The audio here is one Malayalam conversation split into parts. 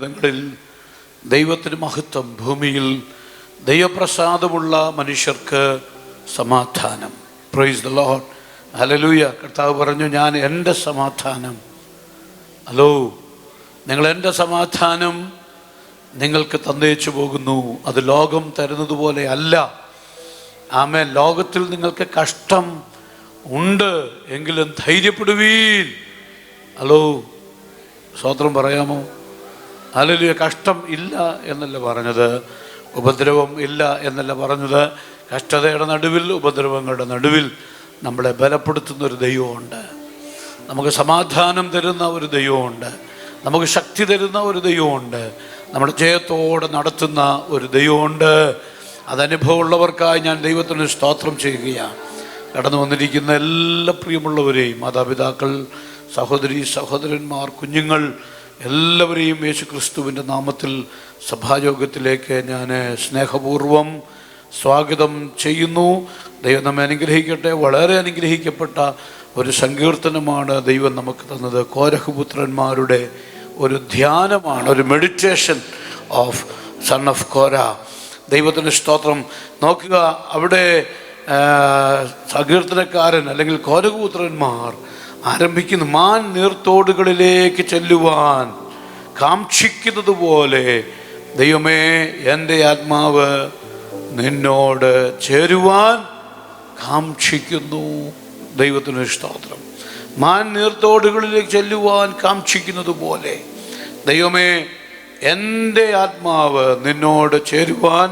ങ്ങളിൽ ദൈവത്തിന് മഹത്വം, ഭൂമിയിൽ ദൈവപ്രസാദമുള്ള മനുഷ്യർക്ക് സമാധാനം. Price the Lord, hallelujah. കർത്താവ് പറഞ്ഞു, ഞാൻ എൻ്റെ സമാധാനം, ഹലോ, നിങ്ങൾ എൻ്റെ സമാധാനം നിങ്ങൾക്ക് തന്നേച്ചു പോകുന്നു, അത് ലോകം തരുന്നത് പോലെ അല്ല. ആമേൻ. ലോകത്തിൽ നിങ്ങൾക്ക് കഷ്ടം ഉണ്ട്, എങ്കിലും ധൈര്യപ്പെടുവീൻ. ഹലോ, സ്തോത്രം പറയാമോ? ഹല്ലേലൂയ. കഷ്ടം ഇല്ല എന്നല്ല പറഞ്ഞത്, ഉപദ്രവം ഇല്ല എന്നല്ല പറഞ്ഞത്. കഷ്ടതയുടെ നടുവിൽ, ഉപദ്രവങ്ങളുടെ നടുവിൽ നമ്മളെ ബലപ്പെടുത്തുന്ന ഒരു ദൈവമുണ്ട്. നമുക്ക് സമാധാനം തരുന്ന ഒരു ദൈവമുണ്ട്. നമുക്ക് ശക്തി തരുന്ന ഒരു ദൈവമുണ്ട്. നമ്മുടെ ജയത്തോടെ നടത്തുന്ന ഒരു ദൈവമുണ്ട്. അതനുഭവമുള്ളവർക്കായി ഞാൻ ദൈവത്തിന് സ്തോത്രം ചെയ്യുകയാണ്. കടന്നു വന്നിരിക്കുന്ന എല്ലാ പ്രിയമുള്ളവരെയും, മാതാപിതാക്കൾ, സഹോദരി സഹോദരന്മാർ, കുഞ്ഞുങ്ങൾ, എല്ലാവരെയും യേശു ക്രിസ്തുവിൻ്റെ നാമത്തിൽ സഭായോഗത്തിലേക്ക് ഞാൻ സ്നേഹപൂർവം സ്വാഗതം ചെയ്യുന്നു. ദൈവം നമ്മെ അനുഗ്രഹിക്കട്ടെ. വളരെ അനുഗ്രഹിക്കപ്പെട്ട ഒരു സങ്കീർത്തനമാണ് ദൈവം നമുക്ക് തന്നത്. കോരഹ് പുത്രന്മാരുടെ ഒരു ധ്യാനമാണ്, ഒരു മെഡിറ്റേഷൻ ഓഫ് സൺ ഓഫ് കോര. ദൈവത്തിൻ്റെ സ്തോത്രം. നോക്കുക, അവിടെ സങ്കീർത്തനക്കാരൻ അല്ലെങ്കിൽ കോരഹ് പുത്രന്മാർ ആരംഭിക്കുന്നു, മാൻ നീർത്തോടുകളിലേക്ക് ചെല്ലുവാൻ കാക്ഷിക്കുന്നത് പോലെ ദൈവമേ, എൻ്റെ ആത്മാവ് നിന്നോട് ചേരുവാൻ കാക്ഷിക്കുന്നു. ദൈവത്തിന് സ്തോത്രം. മാൻ നീർത്തോടുകളിലേക്ക് ചെല്ലുവാൻ കാക്ഷിക്കുന്നത് പോലെ ദൈവമേ, എൻ്റെ ആത്മാവ് നിന്നോട് ചേരുവാൻ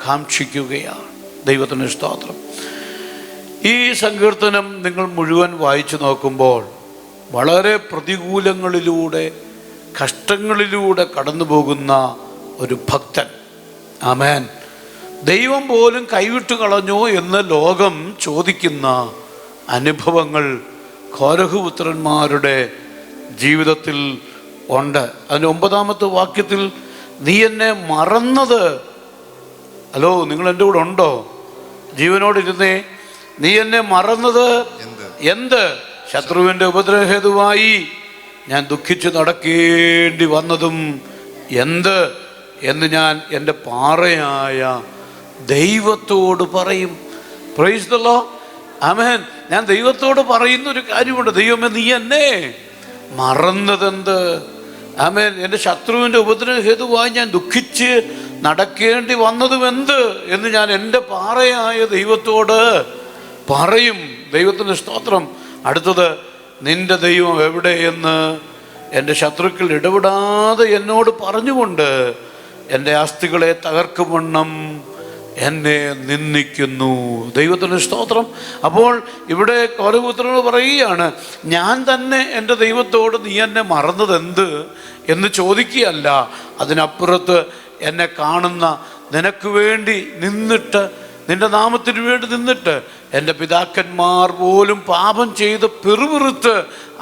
കാക്ഷിക്കുകയാണ്. ദൈവത്തിന് സ്തോത്രം. ഈ സങ്കീർത്തനം നിങ്ങൾ മുഴുവൻ വായിച്ചു നോക്കുമ്പോൾ വളരെ പ്രതികൂലങ്ങളിലൂടെ, കഷ്ടങ്ങളിലൂടെ കടന്നു പോകുന്ന ഒരു ഭക്തൻ. ആമേൻ. ദൈവം പോലും കൈവിട്ടു കളഞ്ഞോ എന്ന് ലോകം ചോദിക്കുന്ന അനുഭവങ്ങൾ കോരഹ് പുത്രന്മാരുടെ ജീവിതത്തിൽ ഉണ്ട്. അതിന് 9-ാമത്തെ വാക്യത്തിൽ, നീ എന്നെ മറന്നത്, ഹലോ, നിങ്ങൾ എൻ്റെ കൂടെ ഉണ്ടോ? ജീവനോടിരുന്നേ. നീ എന്നെ മറന്നത് എന്ത്? ശത്രുവിൻ്റെ ഉപദ്രവഹേതുവായി ഞാൻ ദുഃഖിച്ച് നടക്കേണ്ടി വന്നതും എന്ത് എന്ന് ഞാൻ എൻ്റെ പാറയായ ദൈവത്തോട് പറയും. Praise the Lord. ആമേൻ. ഞാൻ ദൈവത്തോട് പറയുന്നൊരു കാര്യമുണ്ട്. ദൈവമേ, നീ എന്നെ മറന്നതെന്ത്? ആമേൻ. എൻ്റെ ശത്രുവിൻ്റെ ഉപദ്രവഹേതുവായി ഞാൻ ദുഃഖിച്ച് നടക്കേണ്ടി വന്നതും എന്ത് എന്ന് ഞാൻ എൻ്റെ പാറയായ ദൈവത്തോട് പറയും. ദൈവത്തിൻ്റെ സ്തോത്രം. അടുത്തത്, നിൻ്റെ ദൈവം എവിടെയെന്ന് എൻ്റെ ശത്രുക്കൾ ഇടപെടാതെ എന്നോട് പറഞ്ഞുകൊണ്ട് എൻ്റെ അസ്ഥികളെ തകർക്കുവണ്ണം എന്നെ നിന്ദിക്കുന്നു. ദൈവത്തിൻ്റെ സ്തോത്രം. അപ്പോൾ ഇവിടെ കോരഹ് പുത്രനോട് പറയുകയാണ്, ഞാൻ തന്നെ എൻ്റെ ദൈവത്തോട് നീ എന്നെ മറന്നതെന്ത് എന്ന് ചോദിക്കുകയല്ല, അതിനപ്പുറത്ത് എന്നെ കാണുന്ന, നിനക്ക് വേണ്ടി നിന്നിട്ട്, നിൻ്റെ നാമത്തിന് വേണ്ടി നിന്നിട്ട്, എൻ്റെ പിതാക്കന്മാർ പോലും പാപം ചെയ്ത് പിറുപിറുത്ത്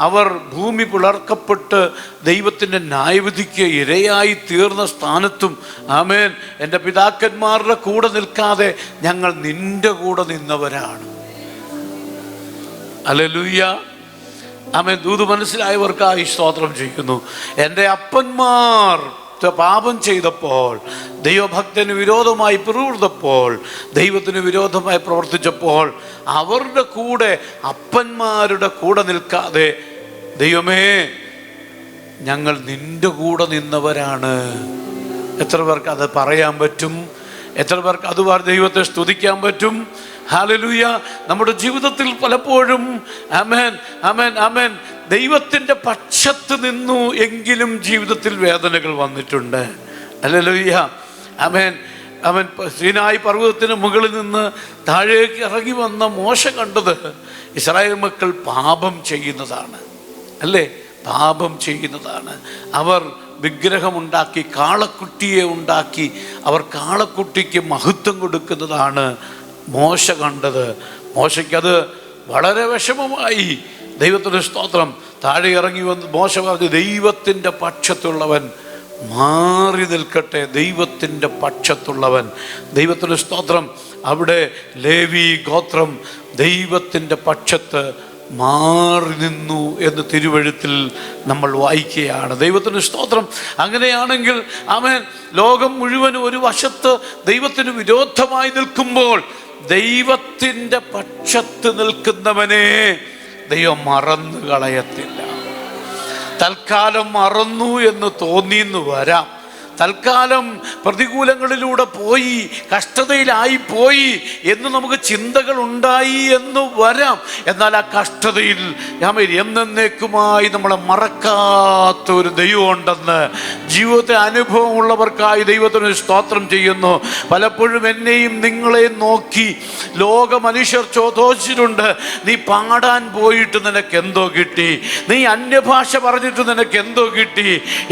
അവർ ഭൂമി പിളർക്കപ്പെട്ട് ദൈവത്തിൻ്റെ ന്യായവിധിക്ക് ഇരയായി തീർന്ന സ്ഥാനത്തും, ആമേൻ, എൻ്റെ പിതാക്കന്മാരുടെ കൂടെ നിൽക്കാതെ ഞങ്ങൾ നിൻ്റെ കൂടെ നിന്നവരാണ്. ഹല്ലേലൂയ. ആമേൻ. ദൂത് മനസ്സിലായവർക്കായി സ്തോത്രം ചെയ്യുന്നു. എൻ്റെ അപ്പന്മാർ പാപം ചെയ്തപ്പോൾ, ദൈവഭക്തന് വിരോധമായി പിറുപിറുത്തപ്പോൾ, ദൈവത്തിന് വിരോധമായി പ്രവർത്തിച്ചപ്പോൾ അവരുടെ കൂടെ, അപ്പന്മാരുടെ കൂടെ നിൽക്കാതെ, ദൈവമേ, ഞങ്ങൾ നിൻ്റെ കൂടെ നിന്നവരാണ്. എത്ര പേർക്ക് അത് പറയാൻ പറ്റും? എത്ര പേർക്ക് അത് ദൈവത്തെ സ്തുതിക്കാൻ പറ്റും? ഹല്ലേലൂയ. നമ്മുടെ ജീവിതത്തിൽ പലപ്പോഴും ആമേൻ, ആമേൻ, ആമേൻ, ദൈവത്തിൻ്റെ പക്ഷത്ത് നിന്നു എങ്കിലും ജീവിതത്തിൽ വേദനകൾ വന്നിട്ടുണ്ട്. ഹല്ലേലൂയ. ആമേൻ, ആമേൻ. സീനായി പർവ്വതത്തിന് മുകളിൽ നിന്ന് താഴേക്ക് ഇറങ്ങി വന്ന മോശ കണ്ടത് ഇസ്രായേൽ മക്കൾ പാപം ചെയ്യുന്നതാണ്, അല്ലേ? പാപം ചെയ്യുന്നതാണ്. അവർ വിഗ്രഹമുണ്ടാക്കി, കാളക്കുട്ടിയെ ഉണ്ടാക്കി, അവർ കാളക്കുട്ടിക്ക് മഹത്വം കൊടുക്കുന്നതാണ് മോശ കണ്ടത്. മോശയ്ക്കത് വളരെ വിഷമമായി. ദൈവത്തിൻ്റെ സ്തോത്രം. താഴെ ഇറങ്ങി വന്ന് മോശ പറഞ്ഞു, ദൈവത്തിൻ്റെ പക്ഷത്തുള്ളവൻ മാറി നിൽക്കട്ടെ. ദൈവത്തിൻ്റെ പക്ഷത്തുള്ളവൻ. ദൈവത്തിൻ്റെ സ്തോത്രം. അവിടെ ലേവി ഗോത്രം ദൈവത്തിൻ്റെ പക്ഷത്ത് മാറി നിന്നു എന്ന് തിരുവെഴുത്തിൽ നമ്മൾ വായിക്കുകയാണ്. ദൈവത്തിന് സ്തോത്രം. അങ്ങനെയാണെങ്കിൽ ആമേൻ, ലോകം മുഴുവനും ഒരു വശത്ത് ദൈവത്തിന് വിരോധമായി നിൽക്കുമ്പോൾ ദൈവത്തിൻ്റെ പക്ഷത്ത് നിൽക്കുന്നവനെ ദൈവം മറന്നു കളയത്തില്ല. തൽക്കാലം മറന്നു എന്ന് തോന്നിയെന്ന് വരാം, തൽക്കാലം പ്രതികൂലങ്ങളിലൂടെ പോയി, കഷ്ടതയിലായി പോയി എന്ന് നമുക്ക് ചിന്തകൾ ഉണ്ടായി എന്ന് വരാം. എന്നാൽ ആ കഷ്ടതയിൽ എന്നേക്കുമായി നമ്മളെ മറക്കാത്ത ഒരു ദൈവമുണ്ടെന്ന് ജീവിതത്തെ അനുഭവമുള്ളവർക്കായി ദൈവത്തിന് സ്തോത്രം ചെയ്യുന്നു. പലപ്പോഴും എന്നെയും നിങ്ങളെയും നോക്കി ലോക മനുഷ്യർ ചോദിച്ചിട്ടുണ്ട്, നീ പാടാൻ പോയിട്ട് നിനക്ക് എന്തോ കിട്ടി, നീ അന്യഭാഷ പറഞ്ഞിട്ട് നിനക്ക് എന്തോ കിട്ടി,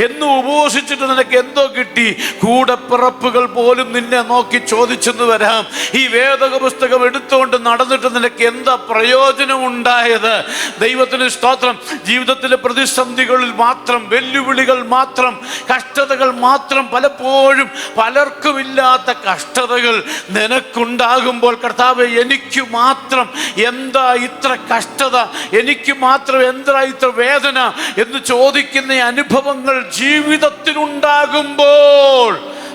എന്നും ഉപവസിച്ചിട്ട് നിനക്ക് എന്തോ കിട്ടി. കൂടെ പിറപ്പുകൾ പോലും നിന്നെ നോക്കി ചോദിച്ചെന്ന് വരാം, ഈ വേദക പുസ്തകം എടുത്തുകൊണ്ട് നടന്നിട്ട് നിനക്ക് എന്താ പ്രയോജനം ഉണ്ടായത്? ദൈവത്തിന് സ്തോത്രം. ജീവിതത്തിലെ പ്രതിസന്ധികളിൽ മാത്രം, വെല്ലുവിളികൾ മാത്രം, കഷ്ടതകൾ മാത്രം, പലപ്പോഴും പലർക്കുമില്ലാത്ത കഷ്ടതകൾ നിനക്കുണ്ടാകുമ്പോൾ കർത്താവേ, എനിക്ക് മാത്രം എന്താ ഇത്ര കഷ്ടത, എനിക്ക് മാത്രം എന്താ ഇത്ര വേദന എന്ന് ചോദിക്കുന്ന അനുഭവങ്ങൾ ജീവിതത്തിലുണ്ടാകുമ്പോൾ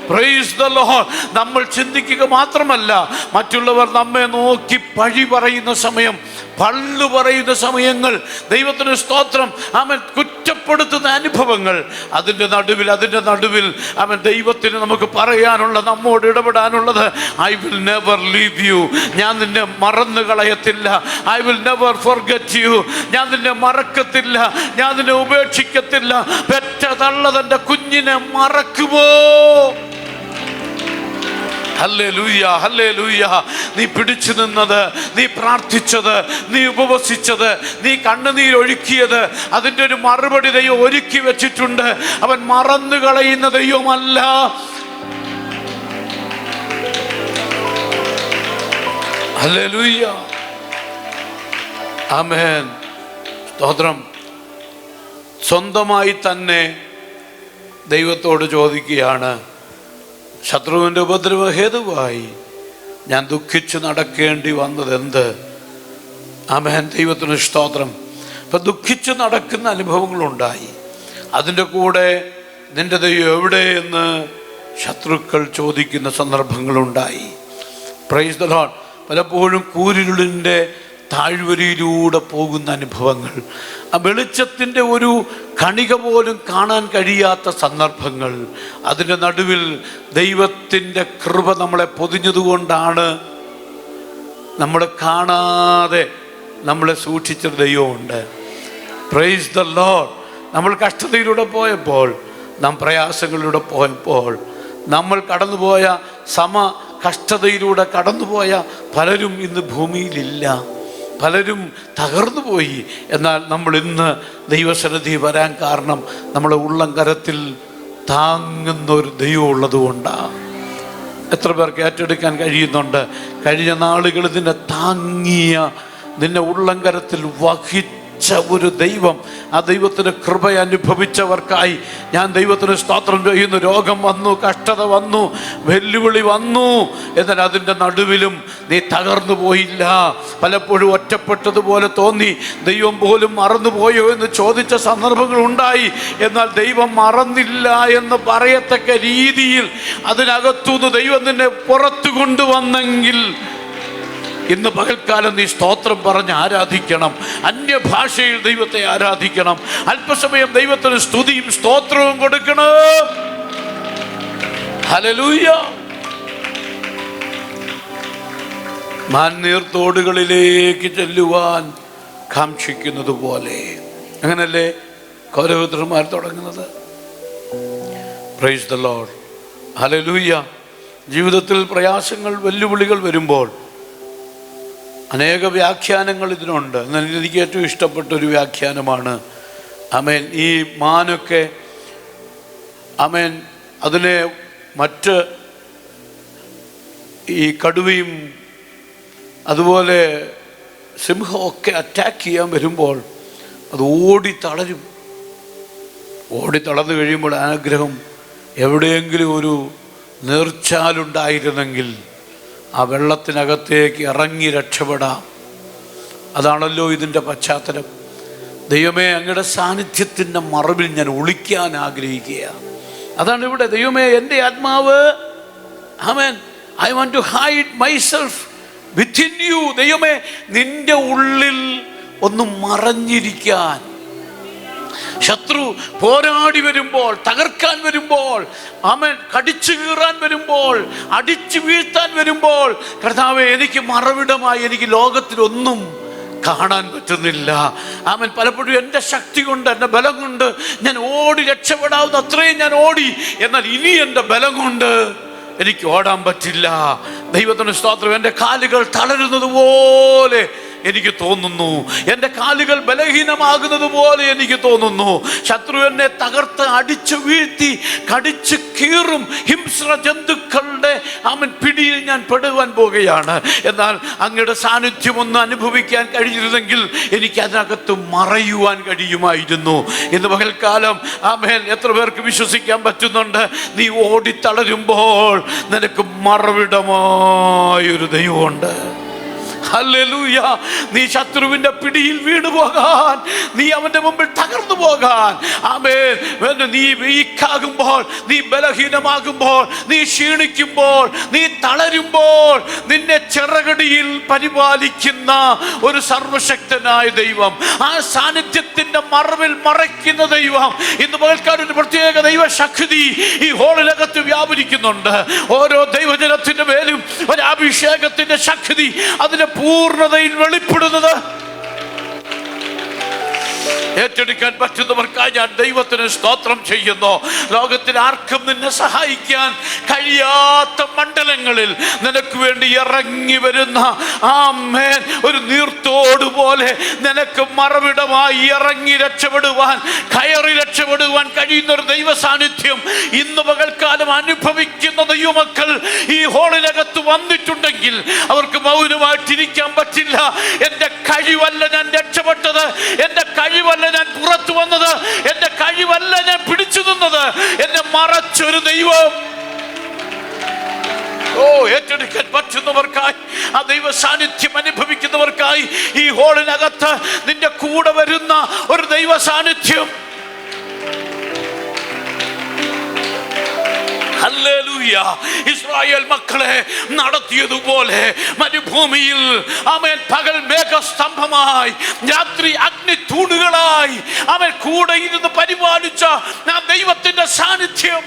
പ്രൈസ് ദ ലോർഡ്, നമ്മൾ ചിന്തിക്കുക മാത്രമല്ല, മറ്റുള്ളവർ നമ്മെ നോക്കി പഴി പറയുന്ന സമയം, പള്ളു പറയുന്ന സമയങ്ങൾ, ദൈവത്തിന് സ്തോത്രം, അവൻ കുറ്റപ്പെടുത്തുന്ന അനുഭവങ്ങൾ, അതിൻ്റെ നടുവിൽ അവൻ ദൈവത്തിന് നമുക്ക് പറയാനുള്ള, നമ്മോട് ഇടപെടാനുള്ളത്, I will never leave you, ഞാൻ നിന്നെ മറന്നു കളയത്തില്ല. I will never forget you, ഞാൻ നിന്നെ മറക്കത്തില്ല, ഞാൻ നിന്നെ ഉപേക്ഷിക്കത്തില്ല. പെറ്റ തള്ള തൻ്റെ കുഞ്ഞിനെ മറക്കുമോ? ഹല്ലേലൂയ, ഹല്ലേലൂയ. നീ പിടിച്ചു നിന്നത്, നീ പ്രാർത്ഥിച്ചത്, നീ ഉപവസിച്ചത്, നീ കണ്ണുനീരൊഴുക്കിയത്, അതിൻ്റെ ഒരു മറുപടി ദൈവം ഒരുക്കി വെച്ചിട്ടുണ്ട്. അവൻ മറന്നു കളയുന്ന ദൈവമല്ല. ഹല്ലേലൂയ, ആമേൻ, സ്തോത്രം. സ്വന്തമായി തന്നെ ദൈവത്തോട് ചോദിക്കുകയാണ്, ശത്രുവിൻ്റെ ഉപദ്രവ ഹേതുവായി ഞാൻ ദുഃഖിച്ച് നടക്കേണ്ടി വന്നതെന്ത്? ആമേൻ, ദൈവത്തിന് സ്തോത്രം. ഇപ്പം ദുഃഖിച്ച് നടക്കുന്ന അനുഭവങ്ങളുണ്ടായി, അതിൻ്റെ കൂടെ നിൻ്റെ ദൈവം എവിടെയെന്ന് ശത്രുക്കൾ ചോദിക്കുന്ന സന്ദർഭങ്ങളുണ്ടായി. Price the Lord. പലപ്പോഴും കൂരിരുളിൻ്റെ താഴ്വരയിലൂടെ പോകുന്ന അനുഭവങ്ങൾ, ആ വെളിച്ചത്തിൻ്റെ ഒരു കണിക പോലും കാണാൻ കഴിയാത്ത സന്ദർഭങ്ങൾ, അതിൻ്റെ നടുവിൽ ദൈവത്തിൻ്റെ കൃപ നമ്മളെ പൊതിഞ്ഞതുകൊണ്ടാണ് നമ്മൾ കാണാതെ നമ്മളെ സൂക്ഷിച്ചൊരു ദൈവമുണ്ട്. Price the Lord. നമ്മൾ കഷ്ടതയിലൂടെ പോയപ്പോൾ, നാം പ്രയാസങ്ങളിലൂടെ പോയപ്പോൾ, നമ്മൾ കടന്നുപോയ കഷ്ടതയിലൂടെ കടന്നുപോയ പലരും ഇന്ന് ഭൂമിയിലില്ല, പലരും തകർന്നു പോയി. എന്നാൽ നമ്മൾ ഇന്ന് ദൈവസന്നിധി വരാൻ കാരണം നമ്മളെ ഉള്ളംകരത്തിൽ താങ്ങുന്ന ഒരു ദൈവം ഉള്ളതുകൊണ്ടാണ്. എത്ര പേർക്ക് ഏറ്റെടുക്കാൻ കഴിയുന്നുണ്ട്? കഴിഞ്ഞ നാളുകൾ നിന്നെ താങ്ങിയ, നിന്നെ ഉള്ളംകരത്തിൽ വഹിച്ച ഒരു ദൈവം, ആ ദൈവത്തിന് കൃപ അനുഭവിച്ചവർക്കായി ഞാൻ ദൈവത്തിന് സ്തോത്രം ചെയ്യുന്നു. രോഗം വന്നു, കഷ്ടത വന്നു, വെല്ലുവിളി വന്നു, എന്നാൽ അതിൻ്റെ നടുവിലും നീ തകർന്നു പോയില്ല. പലപ്പോഴും ഒറ്റപ്പെട്ടതുപോലെ തോന്നി, ദൈവം പോലും മറന്നുപോയോ എന്ന് ചോദിച്ച സന്ദർഭങ്ങൾ ഉണ്ടായി. എന്നാൽ ദൈവം മറന്നില്ല എന്ന് പറയത്തക്ക രീതിയിൽ അതിനകത്തുനിന്ന് ദൈവം നിന്നെ പുറത്തു കൊണ്ടുവന്നെങ്കിൽ ഇന്ന് പകൽക്കാലം നീ സ്തോത്രം പറഞ്ഞ് ആരാധിക്കണം. അന്യഭാഷയിൽ ദൈവത്തെ ആരാധിക്കണം. അല്പസമയം ദൈവത്തിന് സ്തുതിയും സ്തോത്രവും കൊടുക്കണം. ഹല്ലേലൂയ. മാന്നീർത്തോടുകളിലേക്ക് ചെല്ലുവാൻ കാക്ഷിക്കുന്നത് പോലെ, അങ്ങനല്ലേ കൗരവപുത്രന്മാർ തുടങ്ങുന്നത്? Price the Lord. ഹല്ലേലൂയ. ജീവിതത്തിൽ പ്രയാസങ്ങൾ, വെല്ലുവിളികൾ വരുമ്പോൾ അനേക വ്യാഖ്യാനങ്ങൾ ഇതിനുണ്ട്. എന്നാൽ എനിക്ക് ഏറ്റവും ഇഷ്ടപ്പെട്ടൊരു വ്യാഖ്യാനമാണ്, ആമേൻ, ഈ മാനൊക്കെ, ആമേൻ, അതിനെ മറ്റ് ഈ കടുവയും അതുപോലെ സിംഹമൊക്കെ അറ്റാക്ക് ചെയ്യാൻ വരുമ്പോൾ അത് ഓടിത്തളരും. ഓടിത്തളർന്നു കഴിയുമ്പോൾ ആഗ്രഹം എവിടെയെങ്കിലും ഒരു നീർച്ചാലുണ്ടായിരുന്നെങ്കിൽ ആ വെള്ളത്തിനകത്തേക്ക് ഇറങ്ങി രക്ഷപ്പെടാം. അതാണല്ലോ ഇതിൻ്റെ പശ്ചാത്തലം. ദൈവമേ, അങ്ങയുടെ സാന്നിധ്യത്തിൻ്റെ മറവിൽ ഞാൻ ഒളിക്കാൻ ആഗ്രഹിക്കുക. അതാണ് ഇവിടെ. ദൈവമേ, എൻ്റെ ആത്മാവ്, ആമേൻ, I want to hide myself within you. ദൈവമേ, നിന്റെ ഉള്ളിൽ ഒന്ന് മറഞ്ഞിരിക്കാൻ. ശത്രു പോരാടി വരുമ്പോൾ, തകർക്കാൻ വരുമ്പോൾ, ആമേൻ, കടിച്ചു കീറാൻ വരുമ്പോൾ, അടിച്ചു വീഴ്ത്താൻ വരുമ്പോൾ, കർത്താവേ, എനിക്ക് മറവിടമായി എനിക്ക് ലോകത്തിലൊന്നും കാണാൻ പറ്റുന്നില്ല. ആമേൻ. പലപ്പോഴും എൻ്റെ ശക്തി കൊണ്ട്, എൻ്റെ ബലം കൊണ്ട് ഞാൻ ഓടി രക്ഷപ്പെടാവുന്ന അത്രയും ഞാൻ ഓടി. എന്നാൽ ഇനി എൻ്റെ ബലം കൊണ്ട് എനിക്ക് ഓടാൻ പറ്റില്ല. ദൈവത്തിന് സ്തോത്രം. എൻ്റെ കാലുകൾ തളരുന്നത് പോലെ എനിക്ക് തോന്നുന്നു. എൻ്റെ കാലുകൾ ബലഹീനമാകുന്നത് പോലെ എനിക്ക് തോന്നുന്നു. ശത്രു എന്നെ തകർത്ത് അടിച്ചു വീഴ്ത്തി കടിച്ചു കീറും ഹിംസ്ര ജന്തുക്കളുടെ പിടിയിൽ ഞാൻ പെടുവാൻ പോകുകയാണ്. എന്നാൽ അങ്ങയുടെ സാന്നിധ്യം ഒന്ന് അനുഭവിക്കാൻ കഴിഞ്ഞിരുന്നെങ്കിൽ എനിക്ക് അതിനകത്ത് മറയുവാൻ കഴിയുമായിരുന്നു. ഇന്ന് പകൽക്കാലം ആമേൻ, എത്ര പേർക്ക് വിശ്വസിക്കാൻ പറ്റുന്നുണ്ട്? നീ ഓടിത്തളരുമ്പോൾ നിനക്ക് മറവിടമായൊരു ദൈവമുണ്ട്. ഹല്ലേലൂയ. നീ ശത്രുവിന്റെ പിടിയിൽ വീണു പോകാൻ, നീ അവന്റെ മുമ്പിൽ തകർന്നു പോകാൻ, ആമേൻ, നീ വീക്കാകുമ്പോൾ, നീ ബലഹീനമാകുമ്പോൾ, നീ ക്ഷീണിക്കുമ്പോൾ, നീ തളരുമ്പോൾ നിന്നെ ചിറകടിയിൽ പരിപാലിക്കുന്ന ഒരു സർവശക്തനായ ദൈവം, ആ സാന്നിധ്യത്തിന്റെ മറവിൽ മറയ്ക്കുന്ന ദൈവം, ഇന്ന് പകൽക്കാലം ഒരു പ്രത്യേക ദൈവശക്തി ഈ ഹോളിനകത്ത് വ്യാപരിക്കുന്നുണ്ട്. ഓരോ ദൈവജനത്തിന്റെ മേലും ഒരു അഭിഷേകത്തിന്റെ ശക്തി അതിന്റെ പൂർണ്ണതയിൽ വെളിപ്പെടുന്നത് ഏറ്റെടുക്കാൻ പറ്റുന്നവർക്കായി ഞാൻ ദൈവത്തിന് സ്തോത്രം ചെയ്യുന്നു. ലോകത്തിൽ ആർക്കും നിന്നെ സഹായിക്കാൻ കഴിയാത്ത മണ്ഡലങ്ങളിൽ നിനക്ക് വേണ്ടി ഇറങ്ങി വരുന്ന ആമേൻ ഒരു നീർത്തോട് പോലെ നിനക്ക് മറവിടമായി ഇറങ്ങി രക്ഷപ്പെടുവാൻ, കയറി രക്ഷപ്പെടുവാൻ കഴിയുന്ന ഒരു ദൈവ സാന്നിധ്യം ഇന്ന് പകൽക്കാലം അനുഭവിക്കുന്ന ദൈവമക്കൾ ഈ ഹോളിനകത്ത് വന്നിട്ടുണ്ടെങ്കിൽ അവർക്ക് മൗനമായിട്ടിരിക്കാൻ പറ്റില്ല. എൻ്റെ കഴിവല്ല ഞാൻ രക്ഷപ്പെട്ടത്, എൻ്റെ കഴിവല്ല ഞാൻ പുറത്തു വന്നത്, എന്റെ കഴിവല്ല ഞാൻ പിടിച്ചു നിന്നത്, എന്നെ മറച്ചൊരു ദൈവം. ഏറ്റെടുക്കാൻ പറ്റുന്നവർക്കായി, ആ ദൈവ സാന്നിധ്യം അനുഭവിക്കുന്നവർക്കായി ഈ ഹോളിനകത്ത് നിന്റെ കൂടെ വരുന്ന ഒരു ദൈവ സാന്നിധ്യം. ഹല്ലേലൂയ. ഇസ്രായേൽ മക്കളെ നടത്തിയതുപോലെ മരുഭൂമിയിൽ ആമേൻ പകൽ മേഘസ്തംഭമായി, രാത്രി അഗ്നി തൂണുകളായി അവൻ കൂടെ ഇരുന്ന് പരിപാലിച്ച ആ ദൈവത്തിന്റെ സാന്നിധ്യം.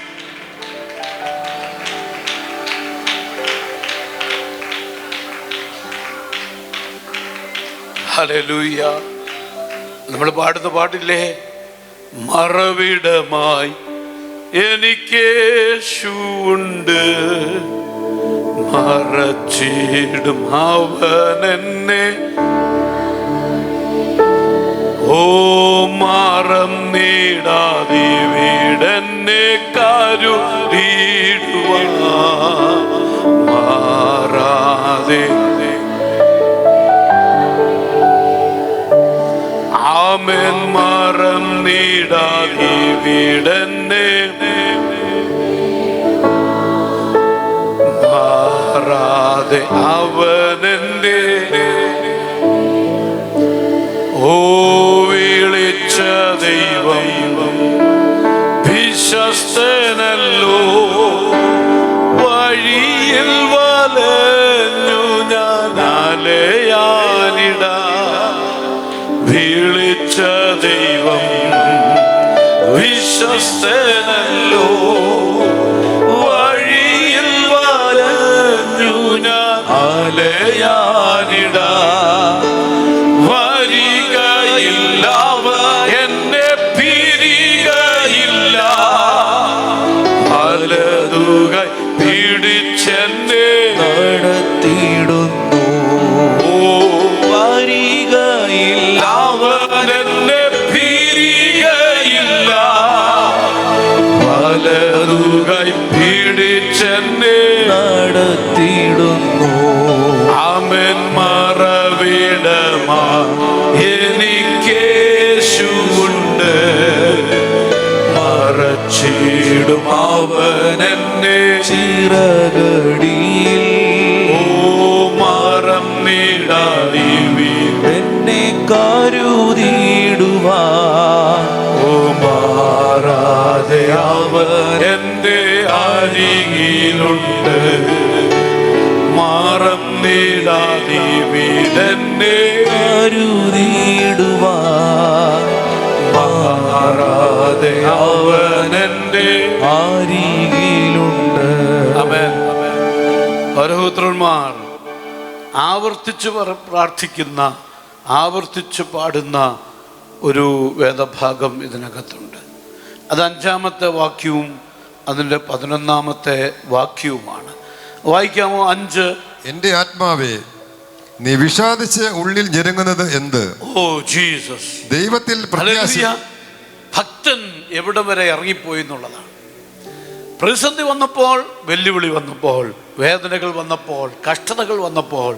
ഹല്ലേലൂയ. നമ്മൾ പാടുന്ന പാട്ടില്ലേ, മറവിടമായി എനിക്കേശുണ്ട്, മറച്ചിടും അവനെന്നെ. ഓ മറന്നിടാതെ വീടെന്നെ കരുതിടുവാൻ, മാറാതെ ആമേൻ, മറന്നിടാതെ വീടെന്നെ മാറാതെ അവനെന്നെ. ഓ വിളിച്ച ദൈവം വിശ്വസ്തനല്ലോ, വഴിയിൽ വലഞ്ഞു ഞാൻ അലയാനിടാ. വിളിച്ച ദൈവം വിശ്വസ്തനല്ലോ, വഴിയിൽ വലഞ്ഞു ഞാൻ അലയാനിടാ. വരികയില്ല എന്നെ പിരികയില്ല, വലതുകൈ പിടിച്ചെന്നെ നടത്തിയിടുന്നു. ഓ വരികയില്ല അവനെന്നെ പിരികയില്ല, വലതുകൈ പിടിച്ചെന്നെ നടത്തിയിടുന്നു. ആമേൻ. മറവിടമാ എനിക്കേശുണ്ട്, മറച്ചിടും അവനെന്നെ ചിറകടിയിൽ. ഓ മറന്നിടാതെ അരികിലുണ്ട്, മറന്നിടാതിവിടെന്നെ കരുതിടുവാൻ മാറാതെ അവനെന്റെ അരികിലുണ്ട്. ആമേൻ. പരപുത്രന്മാർ ആവർത്തിച്ച് പ്രാർത്ഥിക്കുന്ന, ആവർത്തിച്ച് പാടുന്ന ഒരു വേദഭാഗം ഇതിനകത്തുണ്ട്. അത് 5-ാമത്തെ വാക്യവും അതിൻ്റെ 11-ാമത്തെ വാക്യവുമാണ്. വായിക്കാമോ? 5. എന്റെ ആത്മാവേ, നീ വിഷാദിച്ച് ഉള്ളിൽ ഞെരുങ്ങുന്നത് എന്ത്? Oh Jesus. ദൈവത്തിൽ ഭക്തൻ എവിടെ വരെ ഇറങ്ങിപ്പോയി എന്നുള്ളതാണ്. പ്രതിസന്ധി വന്നപ്പോൾ, വെല്ലുവിളി വന്നപ്പോൾ, വേദനകൾ വന്നപ്പോൾ, കഷ്ടതകൾ വന്നപ്പോൾ,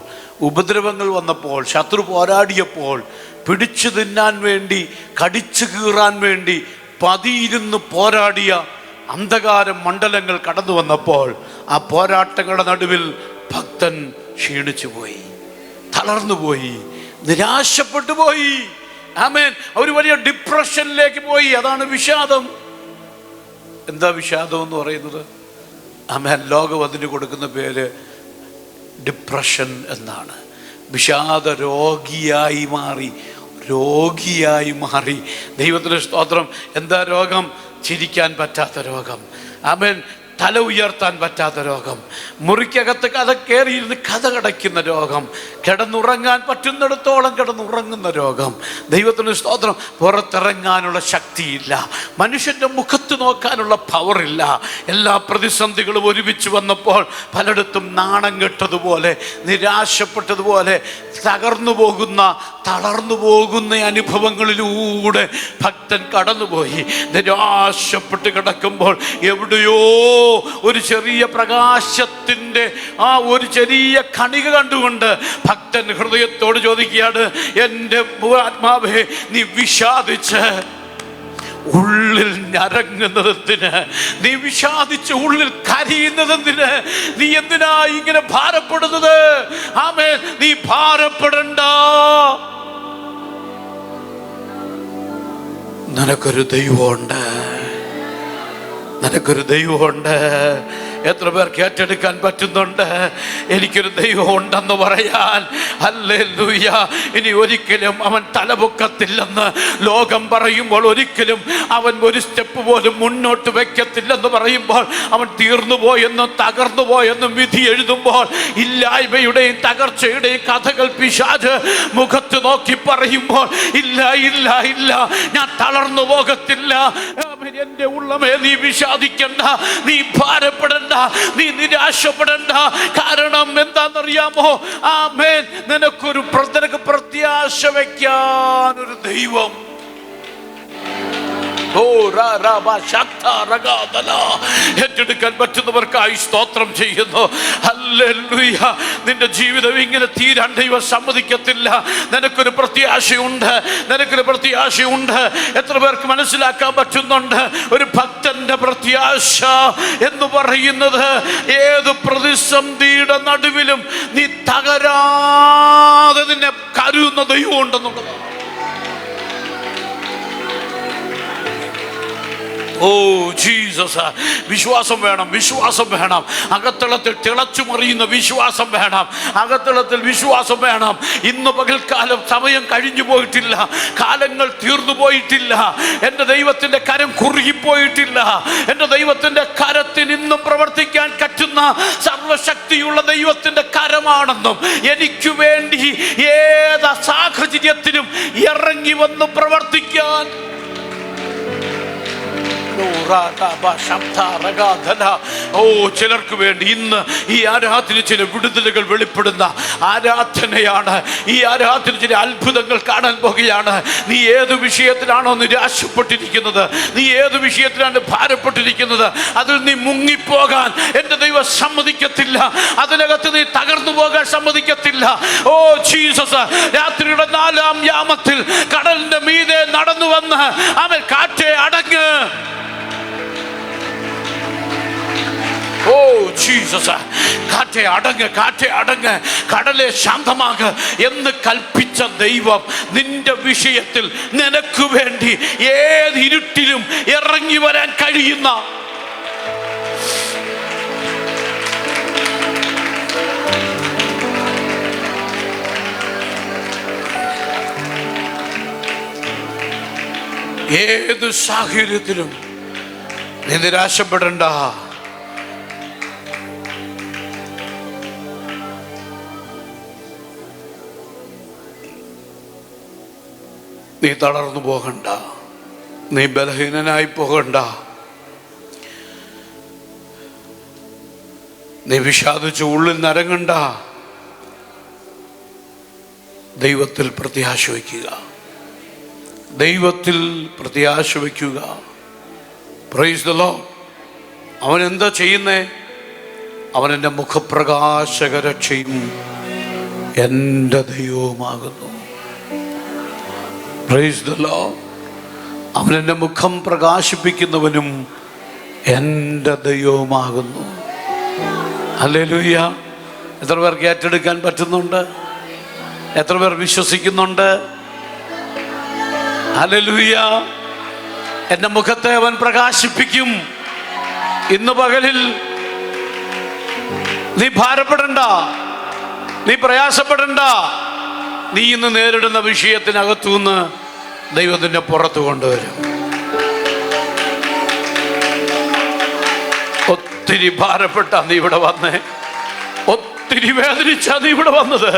ഉപദ്രവങ്ങൾ വന്നപ്പോൾ, ശത്രു പോരാടിയപ്പോൾ, പിടിച്ചു തിന്നാൻ വേണ്ടി, കടിച്ചു കീറാൻ വേണ്ടി പതിയിരുന്ന് പോരാടിയ അന്ധകാര മണ്ഡലങ്ങൾ കടന്നു വന്നപ്പോൾ, ആ പോരാട്ടങ്ങളുടെ നടുവിൽ ഭക്തൻ ക്ഷീണിച്ചു പോയി, തളർന്നുപോയി, നിരാശപ്പെട്ടു പോയി. ആമേൻ. ഒരു വലിയ ഡിപ്രഷനിലേക്ക് പോയി. അതാണ് വിഷാദം. എന്താ വിഷാദം എന്ന് പറയുന്നത്? ആമേൻ. ലോകം അതിന് കൊടുക്കുന്ന പേര് ഡിപ്രഷൻ എന്നാണ്. വിഷാദ രോഗിയായി മാറി. ദൈവത്തിന് സ്തോത്രം. എന്താ രോഗം? ചിരിക്കാൻ പറ്റാത്ത രോഗം. ആമേൻ. തല ഉയർത്താൻ പറ്റാത്ത രോഗം, മുറിക്കകത്ത് കഥ കയറിയിരുന്ന് കഥ കടയ്ക്കുന്ന രോഗം, കിടന്നുറങ്ങാൻ പറ്റുന്നിടത്തോളം കിടന്നുറങ്ങുന്ന രോഗം. ദൈവത്തിന് സ്തോത്രം. പുറത്തിറങ്ങാനുള്ള ശക്തിയില്ല, മനുഷ്യൻ്റെ മുഖത്ത് നോക്കാനുള്ള പവറില്ല. എല്ലാ പ്രതിസന്ധികളും ഒരുമിച്ച് വന്നപ്പോൾ പലയിടത്തും നാണം കെട്ടതുപോലെ, നിരാശപ്പെട്ടതുപോലെ, തളർന്നു പോകുന്ന അനുഭവങ്ങളിലൂടെ ഭക്തൻ കടന്നുപോയി. നിരാശപ്പെട്ട് കിടക്കുമ്പോൾ എവിടെയോ ഒരു ചെറിയ പ്രകാശത്തിൻ്റെ ഒരു ചെറിയ കണിക കണ്ടുകൊണ്ട് ഭക്തൻ ഹൃദയത്തോട് ചോദിക്കുകയാണ്, എൻ്റെ ആത്മാവേ, നീ വിഷാദിച്ച് ഉള്ളിൽ ഞരങ്ങുന്നതെന്തിന്? നീ വിഷാദിച്ച് ഉള്ളിൽ കരയുന്നതെന്തിന്? നീ എന്തിനാ ഇങ്ങനെ ഭാരപ്പെടുന്നത്? ആമേൻ. നീ ഭാരപ്പെടണ്ട. നിനക്കൊരു ദൈവമുണ്ട്. എത്ര പേർക്ക് ഏറ്റെടുക്കാൻ പറ്റുന്നുണ്ട്? എനിക്കൊരു ദൈവം ഉണ്ടെന്ന് പറയാൻ. ഹല്ലേലൂയ. ഇനി ഒരിക്കലും അവൻ തലപൊക്കത്തില്ലെന്ന് ലോകം പറയുമ്പോൾ, ഒരിക്കലും അവൻ ഒരു സ്റ്റെപ്പ് പോലും മുന്നോട്ട് വെക്കത്തില്ലെന്ന് പറയുമ്പോൾ, അവൻ തീർന്നുപോയെന്നും തകർന്നുപോയെന്നും വിധി എഴുതുമ്പോൾ, ഇല്ലായ്മയുടെയും തകർച്ചയുടെയും കഥകൾ പിശാച് മുഖത്ത് നോക്കി പറയുമ്പോൾ, ഇല്ല, ഞാൻ തളർന്നു പോകത്തില്ല. എൻ്റെ ഉള്ളമേ, നീ വിഷാദിക്കണ്ട, നീ ഭാരപ്പെടണ്ട, നീ നിരാശപ്പെടണ്ട. കാരണം എന്താണെന്നറിയാമോ? ആമേൻ. നിനക്ക് പ്രത്യാശ വയ്ക്കാൻ ഒരു ദൈവം. ഏറ്റെടുക്കാൻ പറ്റുന്നവർക്കായി സ്തോത്രം ചെയ്യുന്നു. ഹല്ലേലൂയ. നിന്റെ ജീവിതം ഇങ്ങനെ തീരാൻ ദൈവം സമ്മതിക്കത്തില്ല. നിനക്കൊരു പ്രത്യാശയുണ്ട്. എത്ര പേർക്ക് മനസ്സിലാക്കാൻ പറ്റുന്നുണ്ട്? ഒരു ഭക്തന്റെ പ്രത്യാശ എന്ന് പറയുന്നത് ഏത് പ്രതിസന്ധിയുടെ നടുവിലും നീ തകരാതെ നിന്നെ കരുതുന്ന ദൈവം ഉണ്ടെന്നുള്ളതാണ്. Oh Jesus. വിശ്വാസം വേണം. അകത്തളത്തിൽ തിളച്ചു മറിയുന്ന വിശ്വാസം വേണം. ഇന്ന് പകൽക്കാലം സമയം കഴിഞ്ഞു പോയിട്ടില്ല, കാലങ്ങൾ തീർന്നു പോയിട്ടില്ല. എൻ്റെ ദൈവത്തിൻ്റെ കരം കുറുകിപ്പോയിട്ടില്ല. എൻ്റെ ദൈവത്തിൻ്റെ കരത്തിന് ഇന്നും പ്രവർത്തിക്കാൻ പറ്റുന്ന സർവശക്തിയുള്ള ദൈവത്തിൻ്റെ കരമാണെന്നും, എനിക്ക് വേണ്ടി ഏത് സാഹചര്യത്തിലും ഇറങ്ങി വന്ന് പ്രവർത്തിക്കാൻ ചിലർക്ക് വേണ്ടി ഇന്ന് ഈ ആരാധന ചില വിടുതലുകൾ വെളിപ്പെടുന്ന ആരാധനയാണ്. ഈ ആരാധന ചില അത്ഭുതങ്ങൾ കാണാൻ പോകുകയാണ്. നീ ഏത് വിഷയത്തിലാണോ നിരാശപ്പെട്ടിരിക്കുന്നത്, നീ ഏത് വിഷയത്തിലാണ് ഭാരപ്പെട്ടിരിക്കുന്നത്, അതിൽ നീ മുങ്ങിപ്പോകാൻ എൻ്റെ ദൈവം സമ്മതിക്കത്തില്ല. അതിനകത്ത് നീ തകർന്നു പോകാൻ സമ്മതിക്കത്തില്ല. Oh Jesus. രാത്രിയുടെ 4-ാം യാമത്തിൽ കടലിന്റെ മീതെ നടന്നു വന്ന് അവൻ കാറ്റേ അടങ്ങ്. Oh Jesus. കാറ്റേ അടങ്ങ്, കടലെ ശാന്തമാക് എന്ന് കൽപ്പിച്ച ദൈവം നിന്റെ വിഷയത്തിൽ നിനക്ക് വേണ്ടി ഏത് ഇരുട്ടിലും ഇറങ്ങി വരാൻ കഴിയുന്ന ഏത് സാഹചര്യത്തിലും നീ നിരാശപ്പെടണ്ട. നീ തളർന്നു പോകണ്ട, നീ ബലഹീനനായി പോകണ്ട, നീ വിഷാദിച്ച് ഉള്ളിൽ നരങ്ങണ്ട. ദൈവത്തിൽ പ്രത്യാശ വയ്ക്കുക, ദൈവത്തിൽ പ്രത്യാശ വയ്ക്കുക. Price the Lord. അവൻ എന്താ ചെയ്യുന്നേ? അവൻ എൻ്റെ മുഖപ്രകാശകരക്ഷയും എൻ്റെ ദൈവവുമാകുന്നു. Price the Lord. അവൻ എൻ്റെ മുഖം പ്രകാശിപ്പിക്കുന്നവനും എൻ്റെ ദൈവവുമാകുന്നു. ഹല്ലേലൂയ. എത്ര പേർക്ക് ഏറ്റെടുക്കാൻ പറ്റുന്നുണ്ട്? എത്ര പേർ വിശ്വസിക്കുന്നുണ്ട്? ഹല്ലേലൂയ. എൻ്റെ മുഖത്തെ അവൻ പ്രകാശിപ്പിക്കും. ഇന്ന് പകലിൽ നീ ഭാരപ്പെടണ്ട, നീ പ്രയാസപ്പെടണ്ട. നീ ഇന്ന് നേരിടുന്ന വിഷയത്തിനകത്തുനിന്ന് ദൈവത്തിൻ്റെ പുറത്ത് കൊണ്ടുവരും. ഒത്തിരി ഭാരപ്പെട്ട നീ ഇവിടെ വന്നേ, ഒത്തിരി വേദനിച്ച നീ ഇവിടെ വന്നത്.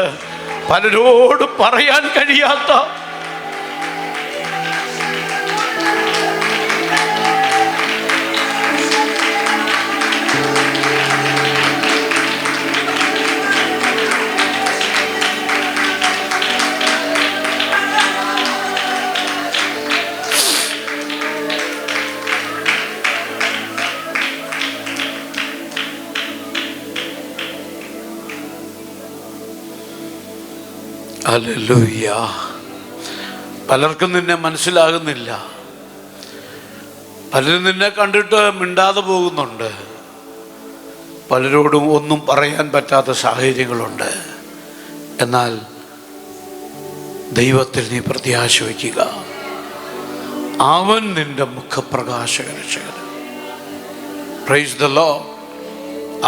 പലരോട് പറയാൻ കഴിയാത്ത ഹല്ലേലൂയ. പലർക്കും നിന്നെ മനസ്സിലാകുന്നില്ല, പലരും നിന്നെ കണ്ടിട്ട് മിണ്ടാതെ പോകുന്നുണ്ട്, പലരോടും ഒന്നും പറയാൻ പറ്റാത്ത സാഹചര്യങ്ങളുണ്ട്. എന്നാൽ ദൈവത്തിൽ നീ പ്രത്യാശ വയ്ക്കുക. അവൻ നിന്റെ മുഖപ്രകാശകരക്ഷകൻ. Price the Lord.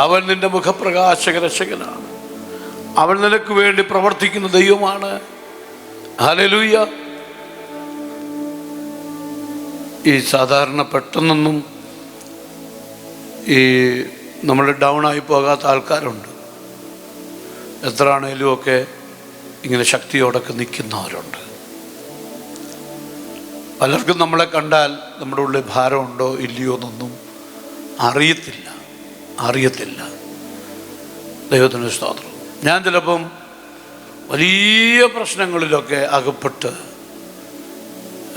അവൻ നിന്റെ മുഖപ്രകാശകരക്ഷകനാണ്. അവൻ നിനക്ക് വേണ്ടി പ്രവർത്തിക്കുന്ന ദൈവമാണ്. ഹല്ലേലൂയ. ഈ സാധാരണ പെട്ടെന്നൊന്നും ഈ നമ്മൾ ഡൗൺ ആയി പോകാത്ത ആൾക്കാരുണ്ട്. എത്ര ആണേലും ഒക്കെ ഇങ്ങനെ ശക്തിയോടൊക്കെ നിൽക്കുന്നവരുണ്ട്. പലർക്കും നമ്മളെ കണ്ടാൽ നമ്മുടെ ഉള്ളിൽ ഭാരമുണ്ടോ ഇല്ലയോ എന്നൊന്നും അറിയത്തില്ല. ദൈവത്തിന് സ്തോത്രം. ഞാൻ ചിലപ്പം വലിയ പ്രശ്നങ്ങളിലൊക്കെ അകപ്പെട്ട്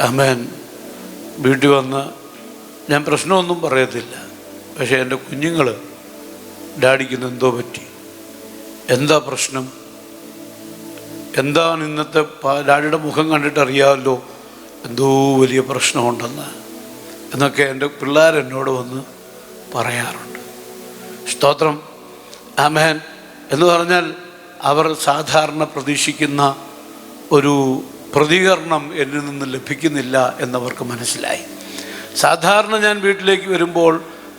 ആമേൻ വീട്ടിൽ വന്ന് ഞാൻ പ്രശ്നമൊന്നും പറയത്തില്ല. പക്ഷേ എൻ്റെ കുഞ്ഞുങ്ങൾ ഡാഡിക്ക് എന്തോ പറ്റി, എന്താ പ്രശ്നം, എന്താണ് ഇന്നത്തെ ഡാഡിയുടെ മുഖം കണ്ടിട്ട് അറിയാമല്ലോ എന്തോ വലിയ പ്രശ്നമുണ്ടെന്ന് എന്നൊക്കെ എൻ്റെ പിള്ളേരെന്നോട് വന്ന് പറയാറുണ്ട്. സ്തോത്രം. ആമേൻ. എന്ന് പറഞ്ഞാൽ അവർ സാധാരണ പ്രതീക്ഷിക്കുന്ന ഒരു പ്രതികരണം എന്നിൽ നിന്ന് ലഭിക്കുന്നില്ല എന്നവർക്ക് മനസ്സിലായി. സാധാരണ ഞാൻ വീട്ടിലേക്ക് വരുമ്പോൾ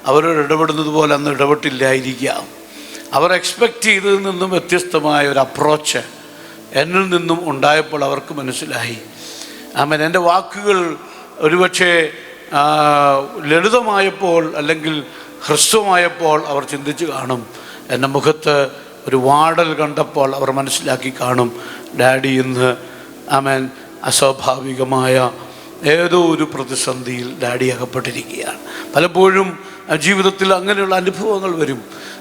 അവരോട് ഇടപെടുന്നത് പോലെ അന്ന് ഇടപെട്ടില്ലായിരിക്കാം. അവർ എക്സ്പെക്റ്റ് ചെയ്തതിൽ നിന്നും വ്യത്യസ്തമായ ഒരു അപ്രോച്ച് എന്നിൽ നിന്നും ഉണ്ടായപ്പോൾ അവർക്ക് മനസ്സിലായി. ആമേൻ. എൻ്റെ വാക്കുകൾ ഒരുപക്ഷെ ലളിതമായപ്പോൾ അല്ലെങ്കിൽ ഹ്രസ്വമായപ്പോൾ അവർ ചിന്തിച്ച് കാണും. എൻ്റെ മുഖത്ത് ഒരു വാടൽ കണ്ടപ്പോൾ അവർ മനസ്സിലാക്കി കാണും, ഡാഡി ഇന്ന് ആമേൻ അസ്വാഭാവികമായ ഏതോ ഒരു പ്രതിസന്ധിയിൽ ഡാഡി അകപ്പെട്ടിരിക്കുകയാണ്. പലപ്പോഴും ജീവിതത്തിൽ അങ്ങനെയുള്ള അനുഭവങ്ങൾ വരും.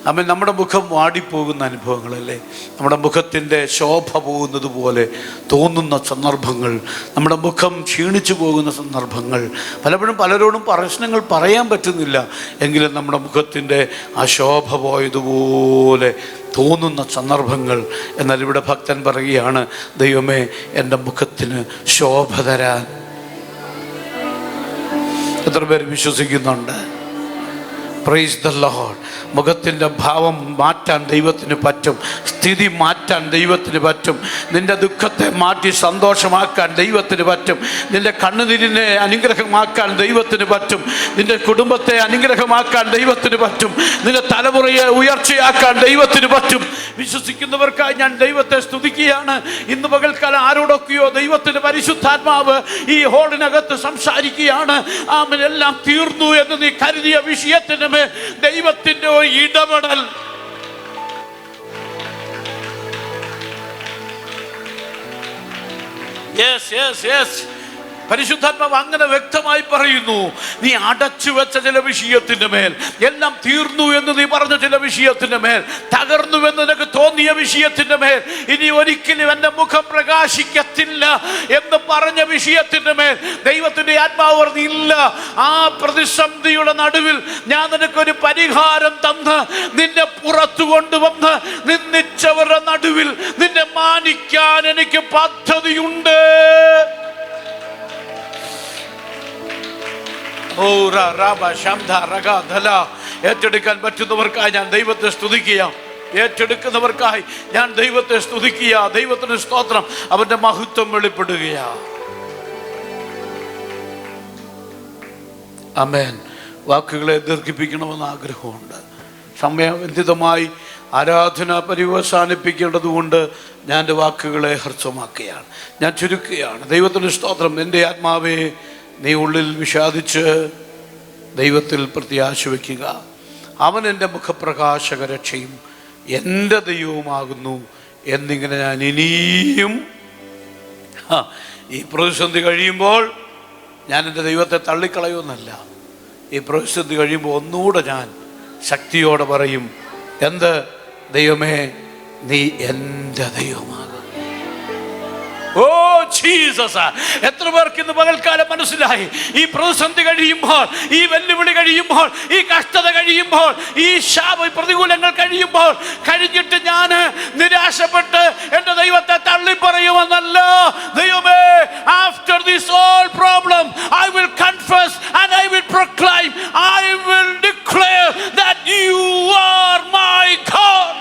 ആമേൻ. നമ്മുടെ മുഖം വാടിപ്പോകുന്ന അനുഭവങ്ങളല്ലേ, നമ്മുടെ മുഖത്തിൻ്റെ ശോഭ പോകുന്നത് പോലെ തോന്നുന്ന സന്ദർഭങ്ങൾ, നമ്മുടെ മുഖം ക്ഷീണിച്ചു പോകുന്ന സന്ദർഭങ്ങൾ, പലപ്പോഴും പലരോടും പ്രശ്നങ്ങൾ പറയാൻ പറ്റുന്നില്ല, എങ്കിലും നമ്മുടെ മുഖത്തിൻ്റെ ആ ശോഭ പോയതുപോലെ തോന്നുന്ന സന്ദർഭങ്ങൾ. എന്നാൽ ഇവിടെ ഭക്തൻ പറയുകയാണ്, ദൈവമേ എൻ്റെ മുഖത്തിന് ശോഭ തരാൻ. എത്ര പേര് വിശ്വസിക്കുന്നുണ്ട്? Praise the Lord. മുഖത്തിൻ്റെ ഭാവം മാറ്റാൻ ദൈവത്തിന് പറ്റും. സ്ഥിതി മാറ്റാൻ ദൈവത്തിന് പറ്റും. നിന്റെ ദുഃഖത്തെ മാറ്റി സന്തോഷമാക്കാൻ ദൈവത്തിന് പറ്റും. നിന്റെ കണ്ണുനീരിനെ അനുഗ്രഹമാക്കാൻ ദൈവത്തിന് പറ്റും. നിന്റെ കുടുംബത്തെ അനുഗ്രഹമാക്കാൻ ദൈവത്തിന് പറ്റും. നിന്റെ തലമുറയെ ഉയർച്ചയാക്കാൻ ദൈവത്തിന് പറ്റും. വിശ്വസിക്കുന്നവർക്കായി ഞാൻ ദൈവത്തെ സ്തുതിക്കുകയാണ്. ഇന്ന് പകൽക്കാലം ആരോടൊക്കെയോ ദൈവത്തിന്റെ പരിശുദ്ധാത്മാവ് ഈ ഹോളിനകത്ത് സംസാരിക്കുകയാണ്. ആമേൻ. എല്ലാം തീർന്നു എന്ന് നീ കരുതിയ വിഷയത്തിന് മേൽ ദൈവത്തിന്റെ ഇടപെടൽ. പരിശുദ്ധാത്മാവ് അങ്ങനെ വ്യക്തമായി പറയുന്നു. നീ അടച്ചു വെച്ച ചില വിഷയത്തിന്റെ മേൽ, എല്ലാം തീർന്നു എന്ന് നീ പറഞ്ഞ ചില വിഷയത്തിന്റെ മേൽ, തകർന്നുവെന്ന് നിനക്ക് തോന്നിയ വിഷയത്തിന്റെ മേൽ, ഇനി ഒരിക്കലും എന്റെ മുഖം പ്രകാശിക്കത്തില്ല എന്ന് പറഞ്ഞ വിഷയത്തിന്റെ മേൽ ദൈവത്തിന്റെ ആത്മാവ് പറഞ്ഞില്ല. ആ പ്രതിസന്ധിയുടെ നടുവിൽ ഞാൻ നിനക്കൊരു പരിഹാരം തന്ന് നിന്നെ പുറത്തു കൊണ്ടുവന്ന് നിന്നിച്ചവരുടെ നടുവിൽ നിന്നെ മാനിക്കാൻ എനിക്ക് പദ്ധതിയുണ്ട്. ഏറ്റെടുക്കാൻ പറ്റുന്നവർക്കായി ഞാൻ ദൈവത്തെ സ്തുതിക്കുക. ഏറ്റെടുക്കുന്നവർക്കായി ഞാൻ ദൈവത്തെ സ്തുതിക്കുക. ദൈവത്തിന് സ്തോത്രം. അവന്റെ മഹത്വം വെളിപ്പെടുകയാ. ആമേൻ. വാക്കുകളെ ദീർഘിപ്പിക്കണമെന്ന് ആഗ്രഹമുണ്ട്. സമയബന്ധിതമായി ആരാധന പര്യവസാനിപ്പിക്കേണ്ടതുകൊണ്ട് ഞാൻ എൻ്റെ വാക്കുകളെ ഹ്രസ്വമാക്കുകയാണ്. ഞാൻ ചുരുക്കുകയാണ്. ദൈവത്തിന് സ്തോത്രം. എൻ്റെ ആത്മാവേ, നീ ഉള്ളിൽ വിഷാദിച്ച് ദൈവത്തിൽ പ്രത്യാശ വയ്ക്കുക. അവൻ എൻ്റെ മുഖപ്രകാശക രക്ഷയും എൻ്റെ ദൈവവുമാകുന്നു എന്നിങ്ങനെ ഞാൻ ഇനിയും ഈ പ്രതിസന്ധി കഴിയുമ്പോൾ ഞാൻ എൻ്റെ ദൈവത്തെ തള്ളിക്കളയുമെന്നല്ല. ഈ പ്രതിസന്ധി കഴിയുമ്പോൾ ഒന്നുകൂടെ ഞാൻ ശക്തിയോടെ പറയും, എന്ത്? ദൈവമേ, നീ എൻ്റെ ദൈവമാകും. Oh Jesus! എത്ര പേർക്ക് ഇന്ന് പകൽക്കാലം മനസ്സിലായി? ഈ പ്രതിസന്ധി കഴിയുമ്പോൾ, ഈ വെല്ലുവിളി കഴിയുമ്പോൾ, ഈ കഷ്ടത കഴിയുമ്പോൾ, ഈ പ്രതികൂലങ്ങൾ കഴിയുമ്പോൾ കഴിഞ്ഞിട്ട് ഞാൻ നിരാശപ്പെട്ട് എൻ്റെ ദൈവത്തെ തള്ളി പറയുമെന്നല്ല. ദൈവമേ, after this all problem I will confess and I will proclaim, I will declare that you are my God.